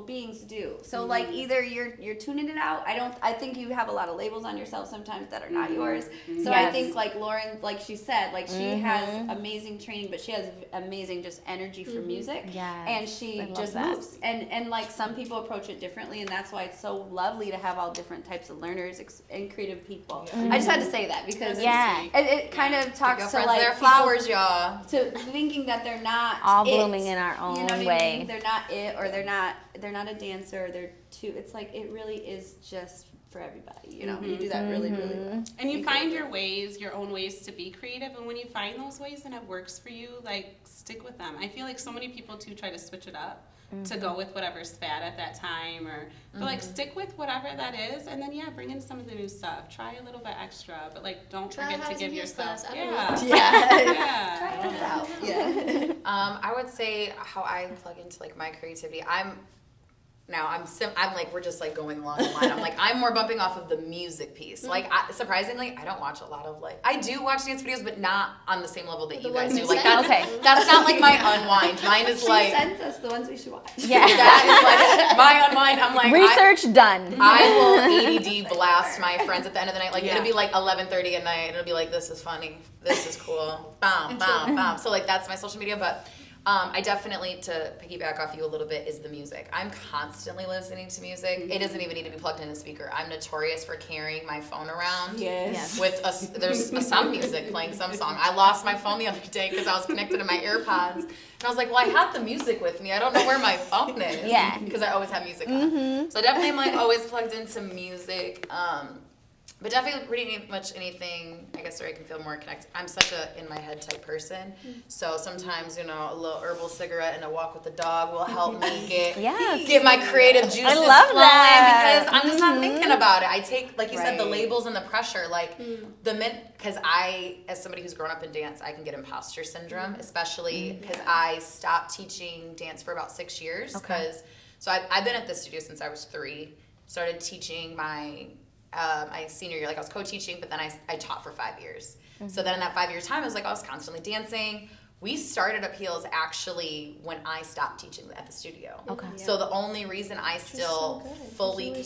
beings do. So like either you're tuning it out. I think you have a lot of labels on yourself sometimes that are not yours. So I Yes. think like Lauren, like she said, like she has amazing training, but she has amazing just energy for music. Yes. And she I love just that. moves. And like some people approach it differently, and that's why it's so lovely to have all different types of learners and creative people. I just had to say that because Yeah. it kind of talks to Girlfriends, like they're people flowers, y'all. to thinking that they're not All it. blooming in our own You know what way. I mean? They're not it, or they're not a dancer, or they're too. It's like it really is just for everybody. You know, you do that really, really well. And you find your ways, your own ways to be creative, and when you find those ways and it works for you, like stick with them. I feel like so many people too try to switch it up to go with whatever's fad at that time, but like stick with whatever that is, and then bring in some of the new stuff. Try a little bit extra, but like don't Try forget to Hotties give and Heels yourself. class. I don't Yeah. know. Yeah. Try this out. Yeah. I would say how I plug into like my creativity. I'm like, we're just like going along the line. I'm like, I'm more bumping off of the music piece. Like, surprisingly, I don't watch a lot of I do watch dance videos, but not on the same level that you The guys ones do. you Like, send. that's not like my unwind. Mine is She like, sends us the ones we should watch. Yeah. that is like my unwind. I'm like, Research done. I will ADD blast my friends at the end of the night. Like, it'll be like 11:30 at night, and it'll be like, this is funny. This is cool. Bam, bam, bam. So, like, that's my social media, but I definitely, to piggyback off you a little bit, is the music. I'm constantly listening to music. It doesn't even need to be plugged in a speaker. I'm notorious for carrying my phone around Yes. with there's some music playing some song. I lost my phone the other day because I was connected to my AirPods. And I was like, well, I have the music with me. I don't know where my phone is. Yeah. Because I always have music on. So definitely I'm like always plugged into music. But definitely pretty much anything, I guess, where I can feel more connected. I'm such a in my head type person. So sometimes, a little herbal cigarette and a walk with the dog will help me get my creative juices flowing because I'm just not thinking about it. I take, like you said, the labels and the pressure. Like because I, as somebody who's grown up in dance, I can get imposter syndrome, especially because I stopped teaching dance for about 6 years. So I've been at this studio since I was 3. Started teaching my senior year, like I was co-teaching, but then I taught for 5 years. So then in that 5-year time, I was constantly dancing. We started Up Heels actually when I stopped teaching at the studio. So the only reason I still fully,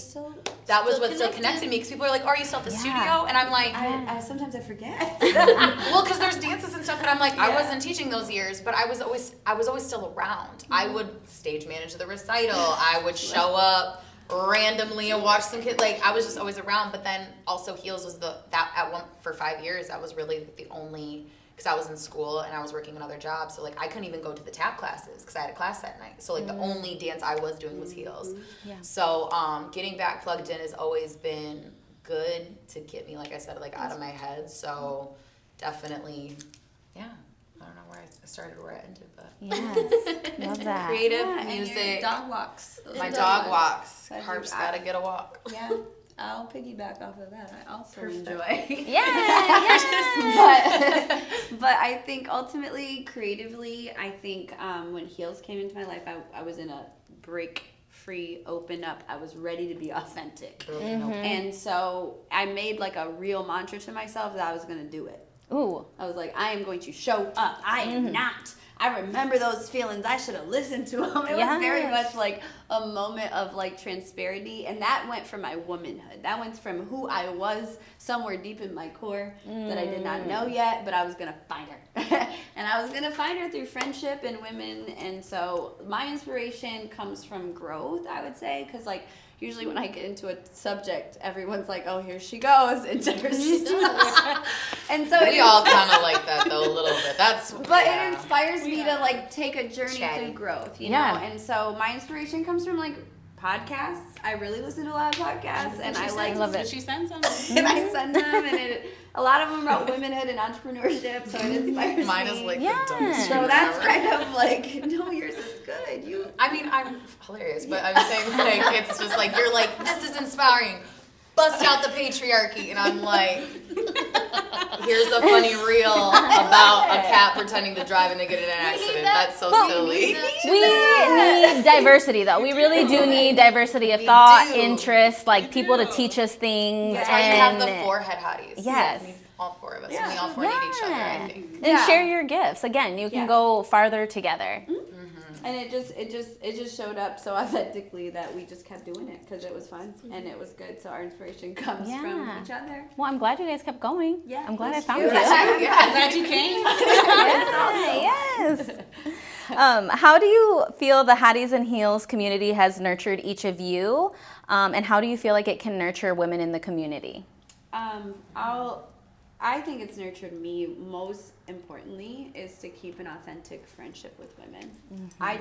that was what still connected me, because people are like, oh, are you still at the studio? And I'm like, sometimes I forget. well, because there's dances and stuff, and I'm like, I wasn't teaching those years, but I was always still around. I would stage manage the recital. I would show up randomly and watch some kids. Like, I was just always around. But then also Heels was for 5 years, that was really the only, because I was in school and I was working another job, so like I couldn't even go to the tap classes because I had a class that night. So like the only dance I was doing was Heels. So getting back plugged in has always been good to get me, like I said, like out of my head. So definitely, I don't know where I started, where I ended, but love that. Creative And music. your dog walks. My dog walks. Harp's gotta get a walk. Yeah, I'll piggyback off of that. I also enjoy. But I think ultimately, creatively, I think when Heels came into my life, I was in a break-free, open up. I was ready to be authentic. And so I made like a real mantra to myself that I was going to do it. Ooh. I was like, I am going to show up. I am not. I remember those feelings. I should have listened to them. It was very much like a moment of like transparency, and that went from my womanhood. That went from who I was somewhere deep in my core that I did not know yet, but I was gonna find her, and I was gonna find her through friendship and women. And so my inspiration comes from growth, I would say, because like usually when I get into a subject, everyone's like, "Oh, here she goes into her stuff." And so we all kind of like that though a little bit. It inspires me to like take a journey through growth, you know. And so my inspiration comes from like podcasts. I really listen to a lot of podcasts, and I love it. She sends them, and I send them, and a lot of them are about womanhood and entrepreneurship. So it inspires me. Mine is like the dumbest. So that's kind of like, no, yours is good. I mean, I'm hilarious, but I'm saying like it's just like you're like, this is inspiring. Bust out the patriarchy, and I'm like, here's a funny reel about a cat pretending to drive and they get in an accident. That's so silly. We need diversity, though. We really do need diversity of thought, interest, like people to teach us things. That's why you have the 4 Head Hotties. Yes. All 4 of us. And we all 4 need each other, I think. And share your gifts. Again, you can go farther together. And it just showed up so authentically that we just kept doing it because it was fun and it was good. So our inspiration comes from each other. Well, I'm glad you guys kept going. Yeah, I'm glad I found you. I'm glad you came. Yes. How do you feel the Hotties and Heels community has nurtured each of you? And how do you feel like it can nurture women in the community? I think it's nurtured me most importantly is to keep an authentic friendship with women. I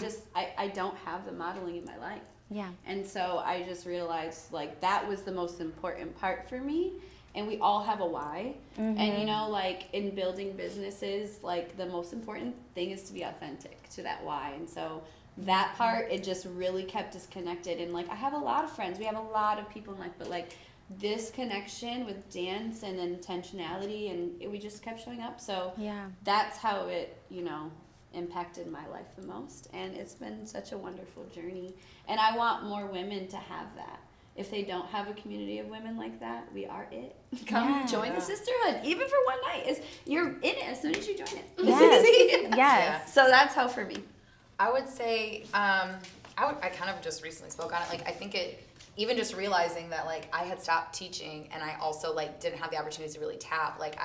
don't have the modeling in my life. Yeah. And so I just realized like that was the most important part for me. And we all have a why. And you know, like in building businesses, like the most important thing is to be authentic to that why. And so that part, it just really kept us connected. And like I have a lot of friends. We have a lot of people in life, but like this connection with dance and intentionality, and we just kept showing up. So that's how it, you know, impacted my life the most. And it's been such a wonderful journey. And I want more women to have that. If they don't have a community of women like that, we are it. Come join the sisterhood, even for one night. You're in it as soon as you join it. Yes. So that's how for me. I would say, I kind of just recently spoke on it. Like, I think even just realizing that, like, I had stopped teaching and I also, like, didn't have the opportunity to really tap. Like,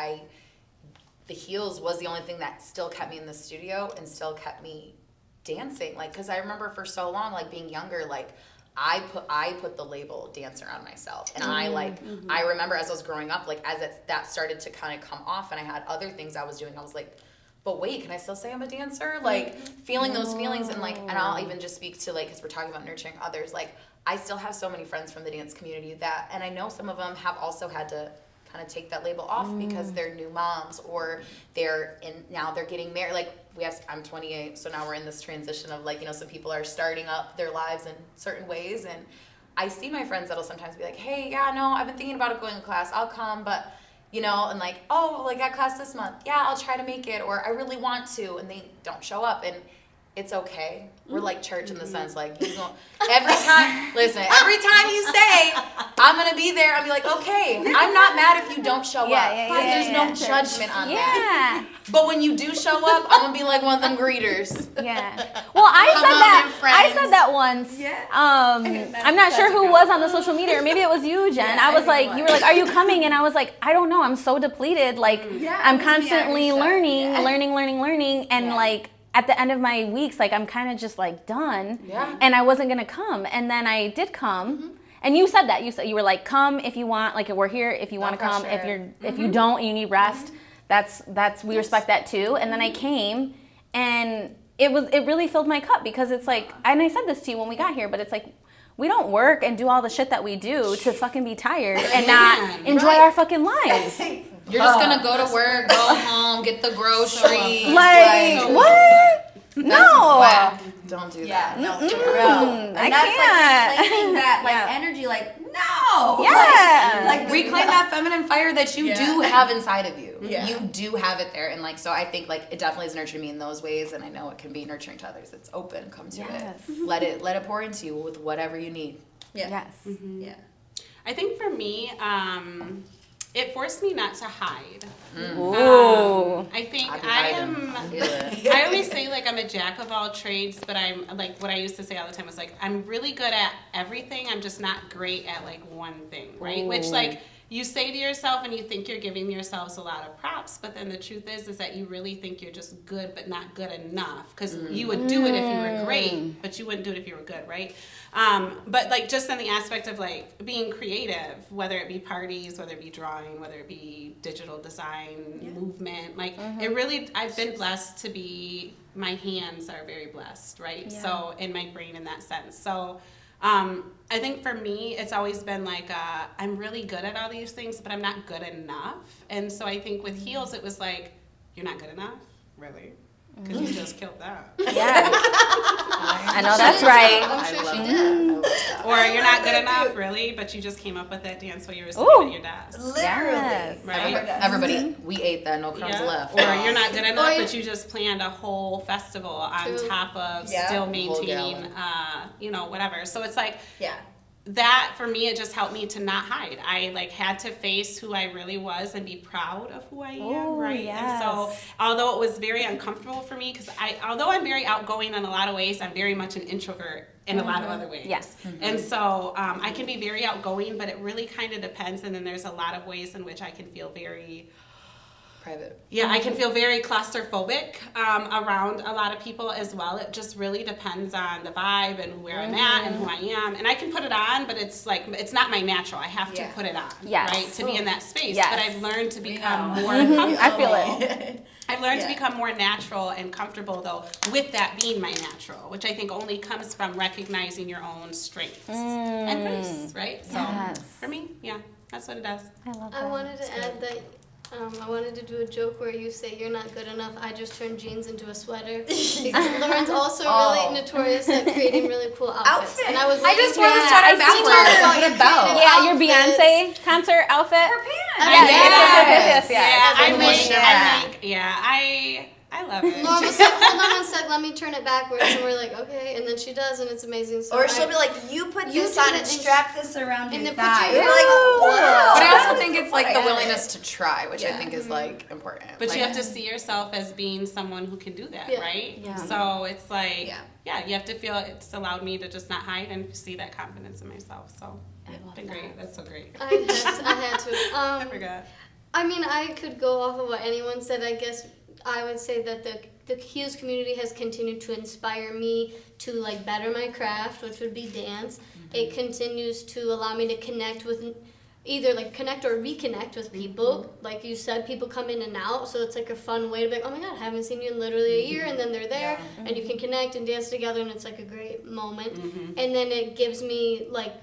the Heels was the only thing that still kept me in the studio and still kept me dancing. Like, because I remember for so long, like, being younger, like, I put the label dancer on myself. And I remember as I was growing up, like, as that started to kind of come off and I had other things I was doing, I was like, but wait, can I still say I'm a dancer? Like, feeling those feelings, and like, and I'll even just speak to, like, because we're talking about nurturing others, like, I still have so many friends from the dance community that, and I know some of them have also had to kind of take that label off because they're new moms, or now they're getting married. Like, I'm 28, so now we're in this transition of, like, you know, some people are starting up their lives in certain ways, and I see my friends that'll sometimes be like, hey, yeah, no, I've been thinking about going to class, I'll come, but, you know, and like, oh, like, I got class this month, yeah, I'll try to make it, or I really want to, and they don't show up, and it's okay. We're like church in the sense, like, you don't, every time you say, I'm going to be there, I'll be like, okay, I'm not mad if you don't show up. There's no judgment on that. But when you do show up, I'm going to be like one of them greeters. Yeah. Well, I said that once. Yeah. I'm not sure who was on the social media, or maybe it was you, Jen. I was like, you were like, are you coming? And I was like, I don't know. I'm so depleted. Like, I'm constantly learning, and like, at the end of my weeks, like, I'm kind of just like done, and I wasn't gonna come, and then I did come, and you said that you were like, come if you want, like, we're here if you want to come. If you don't and you need rest, that's we respect that too. And then I came, and it really filled my cup, because it's like, and I said this to you when we got here, but it's like, we don't work and do all the shit that we do to fucking be tired and not enjoy our fucking lives. You're just gonna go to work, go home, get the groceries. Like what? No. Don't do that. No, for real. And I that's can't. like reclaiming that like energy, like, no. Yeah. Like reclaim that feminine fire that you do have inside of you. Yeah. You do have it there. And like, so I think like it definitely has nurtured me in those ways, and I know it can be nurturing to others. It's open, come to it. Let it pour into you with whatever you need. Yeah. Yes. Yeah. I think for me, it forced me not to hide. Ooh. I think feel it. I always say, like, I'm a jack of all trades, but I'm, like, what I used to say all the time was, like, I'm really good at everything. I'm just not great at, like, one thing, right? Which, like, you say to yourself and you think you're giving yourselves a lot of props, but then the truth is that you really think you're just good, but not good enough. Because you would do it if you were great, but you wouldn't do it if you were good, right? But like just in the aspect of like being creative, whether it be parties, whether it be drawing, whether it be digital design, movement, like it really, I've been blessed to be, my hands are very blessed, right? Yeah. So, in my brain in that sense. So, I think for me, it's always been like, I'm really good at all these things, but I'm not good enough. And so I think with heels, it was like, you're not good enough? Really? Because you just killed that. Yeah. I know that's right. I'm sure she did. Or you're not good enough, really, but you just came up with that dance while you were sitting at your desk. Literally. Yes. Right? Everybody, we ate that, no crumbs left. Or you're not good enough, but you just planned a whole festival on top of still maintaining, whatever. So it's like, that for me, it just helped me to not hide. I like had to face who I really was and be proud of who I am, right? Yes. And so, although it was very uncomfortable for me, because although I'm very outgoing in a lot of ways, I'm very much an introvert in a lot of other ways. Yes. And so I can be very outgoing, but it really kind of depends. And then there's a lot of ways in which I can feel very private. Yeah, I can feel very claustrophobic around a lot of people as well. It just really depends on the vibe and where I'm at and who I am. And I can put it on, but it's like, it's not my natural. I have to put it on, right, to be in that space. But I've learned to become more comfortable. I feel it. I've learned to become more natural and comfortable, though, with that being my natural, which I think only comes from recognizing your own strengths and grace, right? So for me, that's what it does. I love that. I wanted to add that I wanted to do a joke where you say you're not good enough. I just turned jeans into a sweater. Because Lauren's also really notorious at creating really cool outfits. And I just wore the sweater backwards with a belt. Yeah, your Beyonce concert outfit. Her pants. I love it. Lauren was like, hold on one sec, let me turn it backwards. And we're like, okay. And then she does, and it's amazing. So or she'll be like, you put this on and strap this around your then thigh. put You're like, wow. But I also think it's like the willingness to try, which I think is like important. But like, you have to see yourself as being someone who can do that, right? Yeah. So it's like, you have to feel it's allowed me to just not hide and see that confidence in myself. So it's been great. That's so great. I had to. I forgot. I mean, I could go off of what anyone said. I guess I would say that the heels community has continued to inspire me to like better my craft, which would be dance. It continues to allow me to connect with either like connect or reconnect with people. Like you said, people come in and out, so it's like a fun way to be like, oh my god, I haven't seen you in literally a year, and then they're there, and you can connect and dance together, and it's like a great moment. And then it gives me like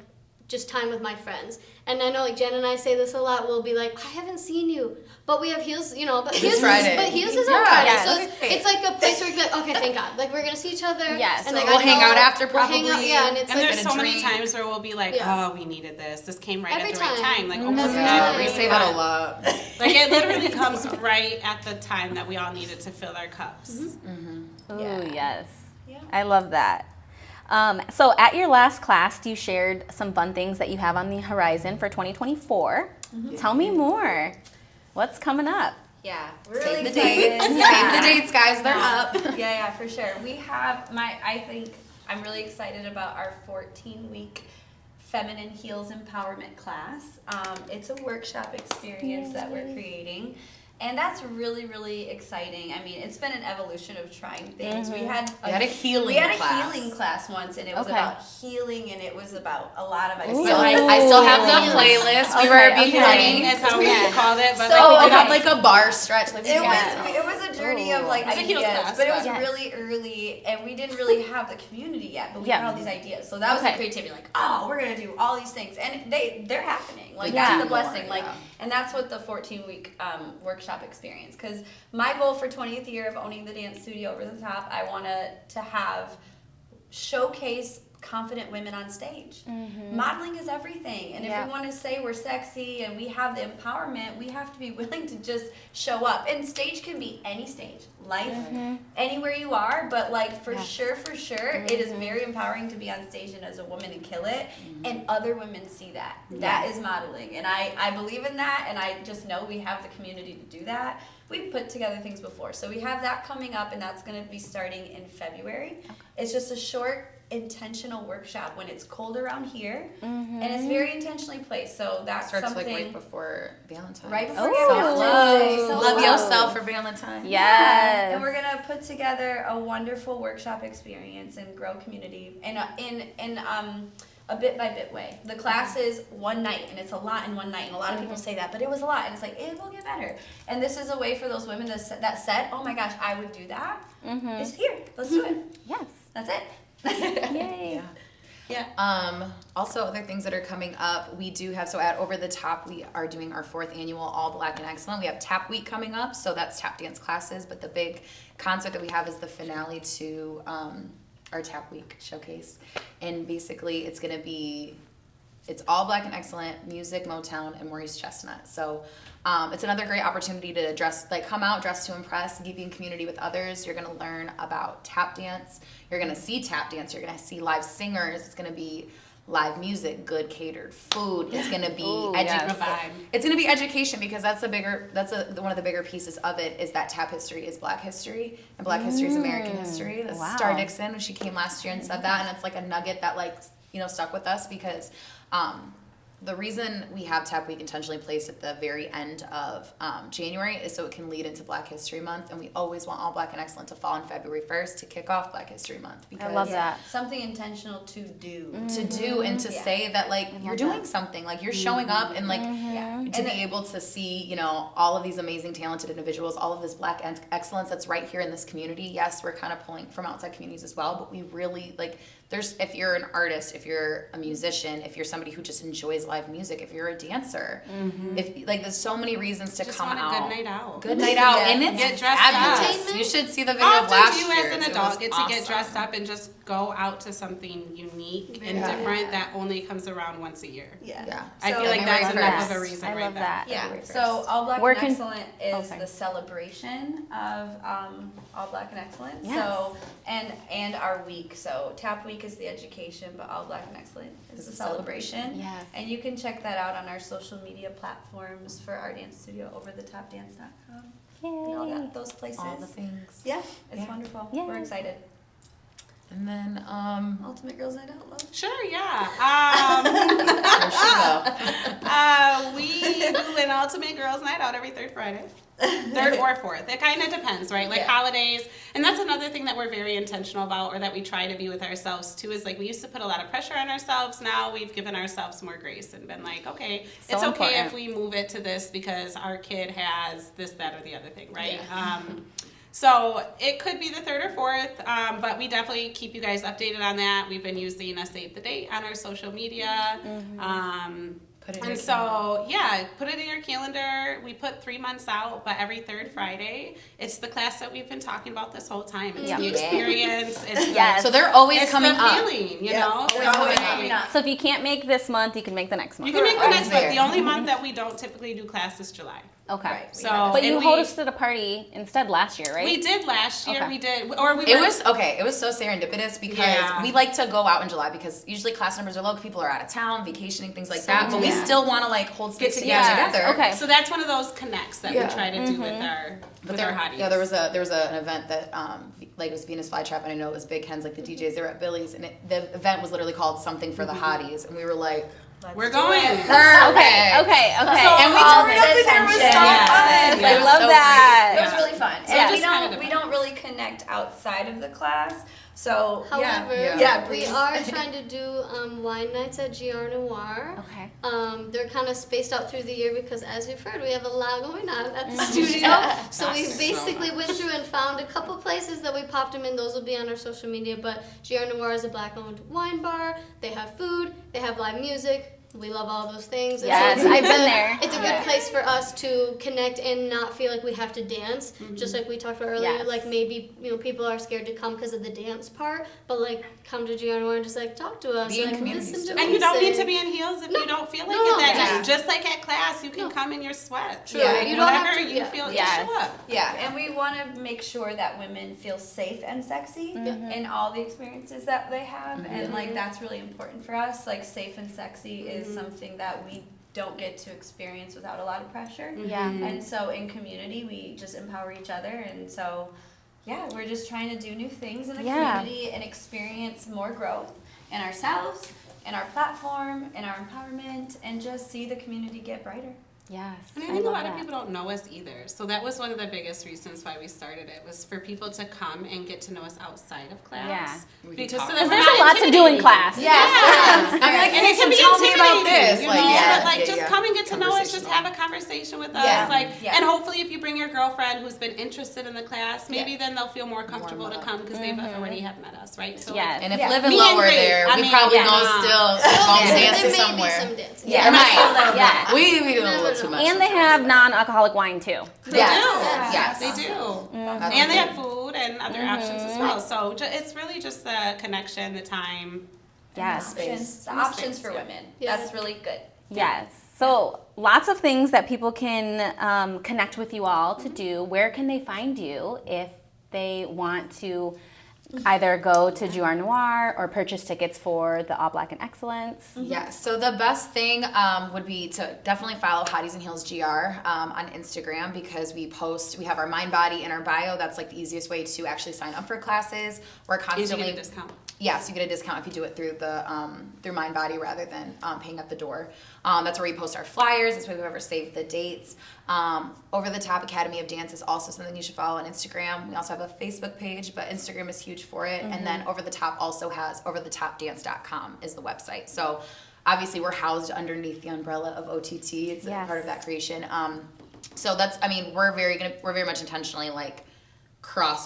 just time with my friends. And I know like Jen and I say this a lot, we'll be like, I haven't seen you, but we have heels, you know, but heels is on Friday. So it's like a place where we're like, okay, thank God. Like we're gonna see each other. Yes. And like we'll hang out after probably. We'll hang out, yeah, and it's and like there's so many times where we'll be like, oh, we needed this. This came right Every at the right time. Like almost Yeah, we say that a lot. Like it literally comes right at the time that we all needed to fill our cups. Ooh, yes. Yeah. I love that. So at your last class, you shared some fun things that you have on the horizon for 2024. Tell me more. What's coming up? Yeah, we're Save really the excited. dates. Save the dates, guys. They're up. Yeah, for sure. We have I think I'm really excited about our 14-week Feminine Heels Empowerment class. It's a workshop experience that we're creating. And that's really, really exciting. I mean, it's been an evolution of trying things. We had a healing class once, and it was about healing, and it was about a lot of I still have the playlist. We were beginning. That's how we called it. But So, we had like a bar stretch. Like it was a journey of like ideas, but it was really early, and we didn't really have the community yet. But we had all these ideas, so that was the creativity. Like, oh, we're gonna do all these things, and they're happening. Like that's the blessing. Like, and that's what the 14-week workshop experience. Because my goal for 20th year of owning the dance studio over the top, I wanted to have showcase confident women on stage. Modeling is everything, and if we want to say we're sexy and we have the empowerment, we have to be willing to just show up. And stage can be any stage, life, anywhere you are, but like for sure, it is very empowering to be on stage and as a woman and kill it, and other women see that. That is modeling, and I believe in that, and I just know we have the community to do that. We've put together things before, so we have that coming up, and that's going to be starting in February. It's just a short intentional workshop when it's cold around here, and it's very intentionally placed, so that's starts something like right before Valentine's. Right before Valentine's Day. Love yourself for Valentine's. Yes. And we're gonna put together a wonderful workshop experience and grow community in a bit by bit way. The class is one night, and it's a lot in one night, and a lot of people say that, but it was a lot, and it's like, it will get better. And this is a way for those women that said, oh my gosh, I would do that. It's here. Let's do it. Yes. That's it. Yay. Also, other things that are coming up, we do have, so at Over the Top, we are doing our 4th annual All Black and Excellent. We have Tap Week coming up, so that's tap dance classes, but the big concert that we have is the finale to our Tap Week showcase. And basically, it's all Black and Excellent, music, Motown, and Maurice Chestnut. So it's another great opportunity to come out, dress to impress, give you in community with others. You're going to learn about tap dance. You're going to see tap dance. You're going to see live singers. It's going to be live music, good catered food. It's going to be It's going to be education, because one of the bigger pieces of it is that tap history is Black history, and Black history is American history. Star Dixon, when she came last year and said that, and it's like a nugget that stuck with us, because the reason we have Tap Week intentionally placed at the very end of January is so it can lead into Black History Month, and we always want All Black and Excellent to fall on February 1st to kick off Black History Month. Because I love that. Something intentional to do. And to say that you're doing something, you're showing up, and to be able to see all of these amazing talented individuals, all of this Black excellence that's right here in this community. Yes, we're kind of pulling from outside communities as well, but we really if you're an artist, if you're a musician, if you're somebody who just enjoys live music, if you're a dancer, if there's so many reasons to just come want out. A good night out. Good night out, and it's get dressed fabulous. up. You should see the video How of last often year. do you as an adult get to awesome. get dressed up and just go out to something unique and different that only comes around once a year? Yeah. I feel like that's enough of a reason. I love that. Yeah. So All Black and Excellent is the celebration of All Black and Excellent. Yes. So and our week. So Tap Week is the education, but All Black and Excellent is the celebration. Yes. And you can check that out on our social media platforms for our dance studio, overthetopdance.com. Yay. And all those places. All the things. Yeah, it's wonderful. Yay. We're excited. And then Ultimate Girls Night Out, love. Sure, yeah. where should we go? We do an Ultimate Girls Night Out every third Friday. 3rd or 4th. It kind of depends, right? Like holidays. And that's another thing that we're very intentional about, or that we try to be with ourselves too, is like we used to put a lot of pressure on ourselves. Now we've given ourselves more grace and been like, okay, it's okay if we move it to this because our kid has this, that, or the other thing, right? Yeah. So it could be the 3rd or 4th, but we definitely keep you guys updated on that. We've been using a save the date on our social media. Put it in your calendar. Put it in your calendar. We put 3 months out, but every 3rd Friday, it's the class that we've been talking about this whole time. It's the experience. It's so they're always coming the up. Feeling, you know? They're always coming up. So if you can't make this month, you can make the next month. You can make the next month. The only month that we don't typically do class is July. Okay. Right. So, but you hosted a party instead last year, right? We did last year. Okay. We did. It was so serendipitous because we like to go out in July because usually class numbers are low. People are out of town, vacationing, things like that. But we still want to like hold space together. Okay. So that's one of those connects that we try to do with our hotties. Yeah, there was an event that like it was Venus Flytrap, and I know it was big. Ken's like the DJs. They were at Billy's, and the event was literally called something for the hotties, and we were like, we're going. Okay. So, and we turned up and there was so fun. I love that. It was really fun. So And we don't really connect outside of the class. So however, Bree. we are trying to do wine nights at GR Noir. Okay. They're kind of spaced out through the year because, as you've heard, we have a lot going on at the studio. So we basically went through and found a couple places that we popped them in. Those will be on our social media. But GR Noir is a Black-owned wine bar. They have food. They have live music. We love all those things. Yes, so I've been there. It's a good place for us to connect and not feel like we have to dance. Just like we talked about earlier, Yes. like maybe people are scared to come because of the dance part, but like come to GR and just like talk to us, Be in like community listen still. to And you don't need music. to be in heels if you don't feel like No, it that yeah. night. Just like at class, you can come in your sweats. True. Like, You don't have whatever to- you yeah. feel, Yes. just show up. Yeah, and we want to make sure that women feel safe and sexy in all the experiences that they have, and like that's really important for us. Like safe and sexy is something that we don't get to experience without a lot of pressure. Yeah. And so in community, we just empower each other, and so we're just trying to do new things in the community and experience more growth in ourselves, in our platform, in our empowerment, and just see the community get brighter. Yes. And I think a lot of people don't know us either. So that was one of the biggest reasons why we started it, was for people to come and get to know us outside of class. Yeah. Because so Because there's a lot to do in class. I'm like, And it can be tell me about intimidating, this. you like, know? But just come and get to know us, just Conversational. have a conversation with us. Yeah. And hopefully if you bring your girlfriend who's been interested in the class, maybe then they'll feel more comfortable to come because they've already have met us, right? So Yes. And if Yeah. Liv and Me Lo and were Bree, there, I we mean, probably yeah. go still There dancing may somewhere. be some dancing. Yeah. Right. We do a little too much. And they have non-alcoholic wine too. They Yes. do. Yes. They do. That's And they good. have food and other options as well. So it's really just the connection, the time. Yes. Options, the options for women. Yeah. That's really good. Yes. So lots of things that people can connect with you all to do. Where can they find you if they want to either go to GR Noir or purchase tickets for the All Black and Excellence? Yes. So the best thing would be to definitely follow Hotties and Heels GR on Instagram, because we have our mind, body, and our bio. That's like the easiest way to actually sign up for classes. We're Is you constantly get a discount. Yes, you get a discount if you do it through the through Mind Body rather than paying at the door. That's where we post our flyers. That's where we've ever saved the dates. Over the Top Academy of Dance is also something you should follow on Instagram. We also have a Facebook page, but Instagram is huge for it. And then Over the Top also has overthetopdance.com is the website. So obviously we're housed underneath the umbrella of OTT. It's a part of that creation. So that's, I mean, we're very much intentionally like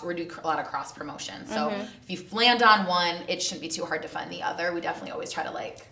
we do a lot of cross promotion. So if you land on one, it shouldn't be too hard to find the other. We definitely always try to like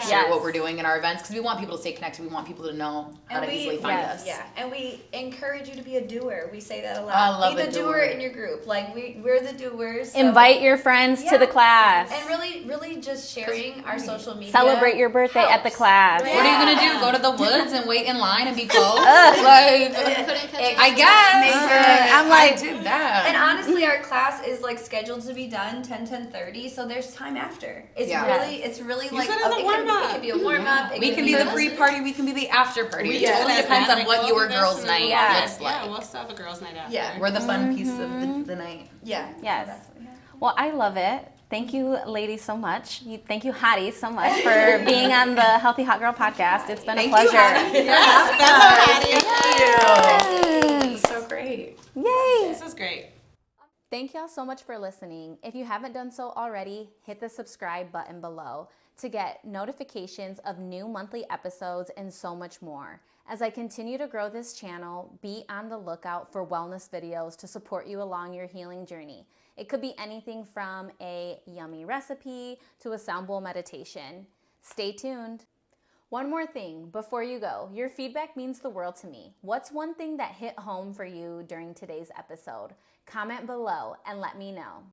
share what we're doing in our events, because we want people to stay connected. We want people to know how to easily find us. Yeah, and we encourage you to be a doer. We say that a lot. I love be the a doer doer. in your group. Like we're the doers. So Invite your friends to the class. and really just sharing our social media. Celebrate your birthday at the helps. class. Right. What are you gonna do? Go to the woods and wait in line and be cold? Like, I guess. I'm like, I did that. And honestly, our class is like scheduled to be done 10:30, so there's time after. It's really like it as a warm-up. It can be a warm up. We can be the pre-party. We can be the after-party. We It do totally that. depends on Like, what we'll your do this girls' and night then looks like. Yeah, we'll still have a girls' night after. Yeah. We're the fun piece of the night. Yeah. Yes. So that's what we have. Well, I love it. Thank you, ladies, so much. Thank you, Hotties, so much for being on the Healthy Hot Girl podcast. It's been a pleasure. Yes, That's all right. Thank you. Yes. great. Yay! This is great. Thank y'all so much for listening. If you haven't done so already, hit the subscribe button below to get notifications of new monthly episodes and so much more. As I continue to grow this channel, be on the lookout for wellness videos to support you along your healing journey. It could be anything from a yummy recipe to a sound bowl meditation. Stay tuned. One more thing before you go, your feedback means the world to me. What's one thing that hit home for you during today's episode? Comment below and let me know.